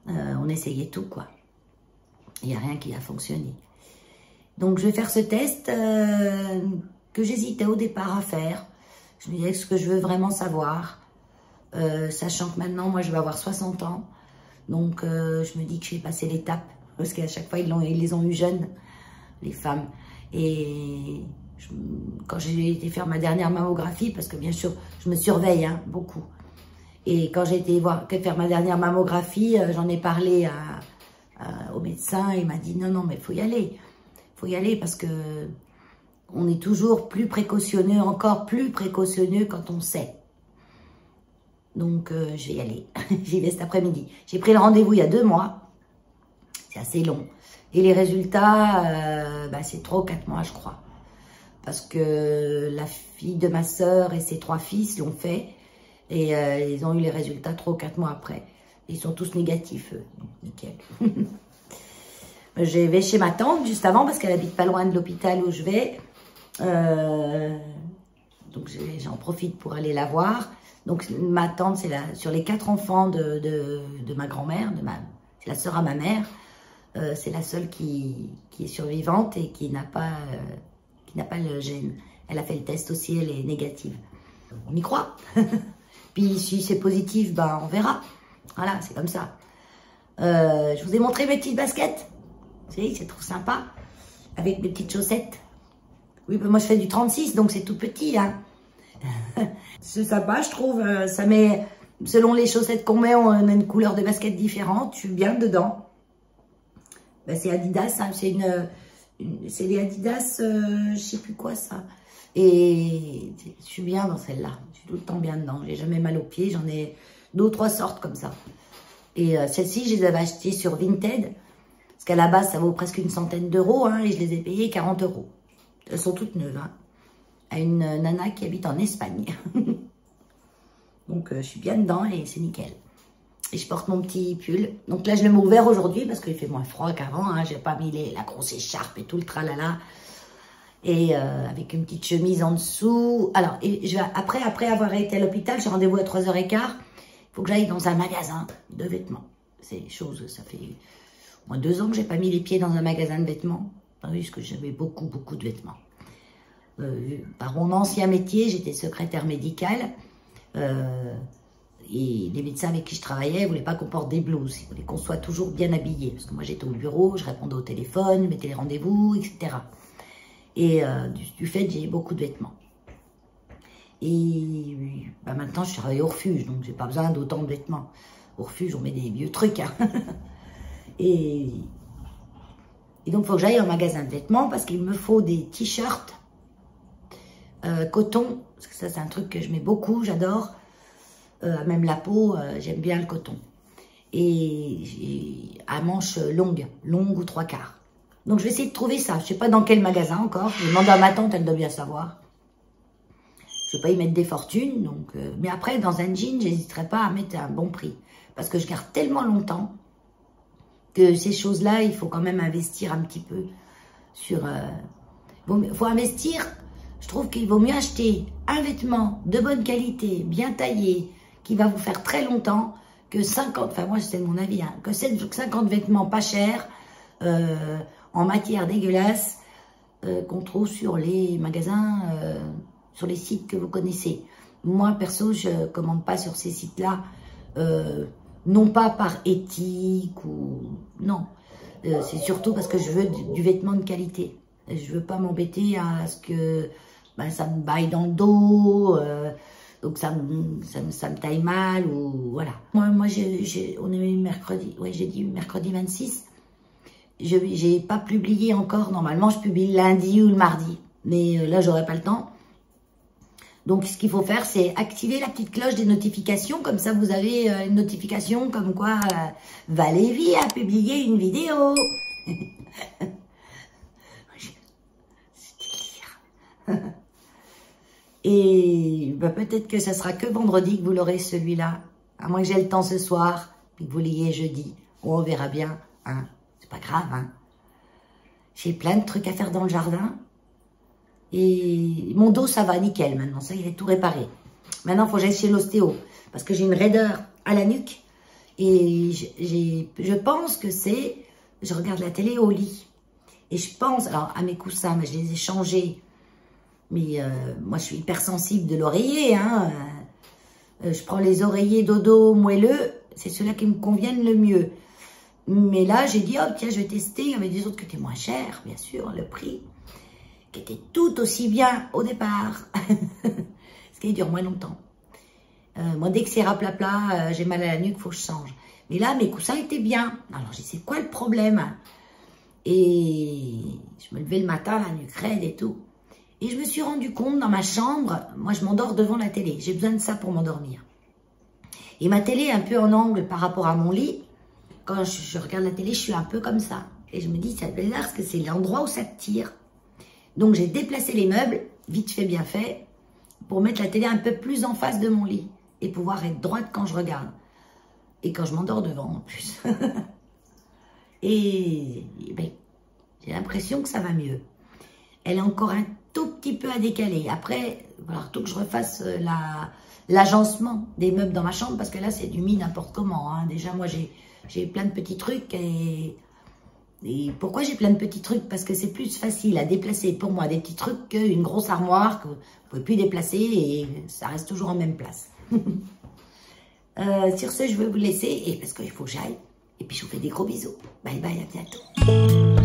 [SPEAKER 1] On essayait tout, quoi. Il n'y a rien qui a fonctionné. Donc, je vais faire ce test que j'hésitais au départ à faire. Je me disais ce que je veux vraiment savoir, sachant que maintenant, moi, je vais avoir 60 ans. Donc, je me dis que je vais passer l'étape, parce qu'à chaque fois, ils les ont eu jeunes, les femmes. Et quand j'ai été faire ma dernière mammographie, parce que bien sûr, je me surveille hein, beaucoup. Et quand j'ai été faire ma dernière mammographie, j'en ai parlé au médecin, il m'a dit non, non, mais il faut y aller. Il faut y aller parce que on est toujours plus précautionneux, encore plus précautionneux quand on sait. Donc, je vais y aller. J'y vais cet après-midi. J'ai pris le rendez-vous il y a 2 mois. C'est assez long. Et les résultats, c'est 3 ou 4 mois, je crois. Parce que la fille de ma sœur et ses 3 fils l'ont fait. Et ils ont eu les résultats 3 ou 4 mois après. Ils sont tous négatifs, eux. Donc, nickel. Je vais chez ma tante juste avant parce qu'elle habite pas loin de l'hôpital où je vais. Donc j'en profite pour aller la voir. Donc ma tante, c'est sur les 4 enfants de ma grand-mère, c'est la sœur à ma mère. C'est la seule qui est survivante et qui n'a pas le gène. Elle a fait le test aussi, elle est négative. On y croit. Puis si c'est positif, ben on verra. Voilà, c'est comme ça. Je vous ai montré mes petites baskets. Vous savez, c'est trop sympa. Avec mes petites chaussettes. Oui, ben moi je fais du 36, donc c'est tout petit. Hein. C'est sympa, je trouve. Ça met, selon les chaussettes qu'on met, on a une couleur de basket différente. Je suis bien dedans. Ben, c'est Adidas, hein, c'est les Adidas, je sais plus quoi ça. Et je suis bien dans celle-là. Je suis tout le temps bien dedans. J'ai jamais mal aux pieds. J'en ai 2 ou 3 sortes comme ça. Et celles-ci, je les avais achetées sur Vinted. Parce qu'à la base, ça vaut presque une centaine d'euros. Hein, et je les ai payées 40 €. Elles sont toutes neuves. Hein, à une nana qui habite en Espagne. Donc, je suis bien dedans et c'est nickel. Et je porte mon petit pull. Donc là, je l'ai ouvert aujourd'hui parce qu'il fait moins froid qu'avant. Hein. Je n'ai pas mis la grosse écharpe et tout le tralala. Et avec une petite chemise en dessous. Alors, après avoir été à l'hôpital, j'ai rendez-vous à 3h15. Il faut que j'aille dans un magasin de vêtements. C'est chose, ça fait au moins 2 ans que j'ai pas mis les pieds dans un magasin de vêtements. Parce que j'avais beaucoup de vêtements. Par mon ancien métier, j'étais secrétaire médicale. Et les médecins avec qui je travaillais ne voulaient pas qu'on porte des blouses. Ils voulaient qu'on soit toujours bien habillé. Parce que moi, j'étais au bureau, je répondais au téléphone, je mettais les rendez-vous, etc. Et du fait, j'ai beaucoup de vêtements. Et bah, maintenant, je travaille au refuge, donc j'ai pas besoin d'autant de vêtements. Au refuge, on met des vieux trucs. Hein. Et donc, il faut que j'aille en magasin de vêtements parce qu'il me faut des t-shirts coton. Parce que ça, c'est un truc que je mets beaucoup, j'adore. Même la peau, j'aime bien le coton. Et à manches longues ou 3/4. Donc, je vais essayer de trouver ça. Je ne sais pas dans quel magasin encore. Je demande à ma tante, elle doit bien savoir. Je ne vais pas y mettre des fortunes. Donc, mais après, dans un jean, je n'hésiterai pas à mettre un bon prix. Parce que je garde tellement longtemps que ces choses-là, il faut quand même investir un petit peu sur... Il faut investir. Je trouve qu'il vaut mieux acheter un vêtement de bonne qualité, bien taillé, qui va vous faire très longtemps, que 50, enfin moi c'est mon avis, hein, que 50 vêtements pas chers, en matière dégueulasse, qu'on trouve sur les magasins, sur les sites que vous connaissez. Moi perso, je commande pas sur ces sites-là, Non pas par éthique ou... Non. C'est surtout parce que je veux du vêtement de qualité. Je veux pas m'embêter à ce que ça me baille dans le dos, donc ça me taille mal, ou voilà. Moi on est mercredi, ouais, j'ai dit mercredi 26. J'ai pas publié encore. Normalement, je publie le lundi ou le mardi. Mais là, j'aurai pas le temps. Donc, ce qu'il faut faire, c'est activer la petite cloche des notifications. Comme ça, vous avez une notification comme quoi Valérie a publié une vidéo. Et peut-être que ce sera que vendredi que vous l'aurez celui-là. À moins que j'ai le temps ce soir, puis que vous l'ayez jeudi. On verra bien. Hein. C'est pas grave. Hein. J'ai plein de trucs à faire dans le jardin. Et mon dos, ça va nickel maintenant. Ça, il est tout réparé. Maintenant, il faut que j'aille chez l'ostéo. Parce que j'ai une raideur à la nuque. Et je pense que c'est... Je regarde la télé au lit. Et je pense... Alors, à mes coussins, mais je les ai changés. Mais moi, je suis hypersensible de l'oreiller. Hein. Je prends les oreillers dodo moelleux. C'est ceux-là qui me conviennent le mieux. Mais là, j'ai dit, oh, tiens, je vais tester. Il y avait des autres qui étaient moins chers, bien sûr, le prix. Qui était tout aussi bien au départ. Ce qui dure moins longtemps. Moi, dès que c'est raplapla, j'ai mal à la nuque, il faut que je change. Mais là, mes coussins étaient bien. Alors, j'ai dit, c'est quoi le problème? Et je me levais le matin, la nuque raide et tout. Et je me suis rendu compte dans ma chambre, moi, je m'endors devant la télé. J'ai besoin de ça pour m'endormir. Et ma télé est un peu en angle par rapport à mon lit. Quand je regarde la télé, je suis un peu comme ça. Et je me dis, c'est bizarre parce que c'est l'endroit où ça te tire. Donc, j'ai déplacé les meubles, vite fait, bien fait, pour mettre la télé un peu plus en face de mon lit et pouvoir être droite quand je regarde. Et quand je m'endors devant, en plus. et ben, j'ai l'impression que ça va mieux. Elle a encore un tout petit peu à décaler. Après, il va falloir tout que je refasse l'agencement des meubles dans ma chambre parce que là, c'est du mis n'importe comment. Hein. Déjà, moi, j'ai plein de petits trucs et pourquoi j'ai plein de petits trucs? Parce que c'est plus facile à déplacer pour moi des petits trucs qu'une grosse armoire que vous ne pouvez plus déplacer et ça reste toujours en même place. Sur ce, je vais vous laisser et parce qu'il faut que j'aille. Et puis, je vous fais des gros bisous. Bye bye, à bientôt.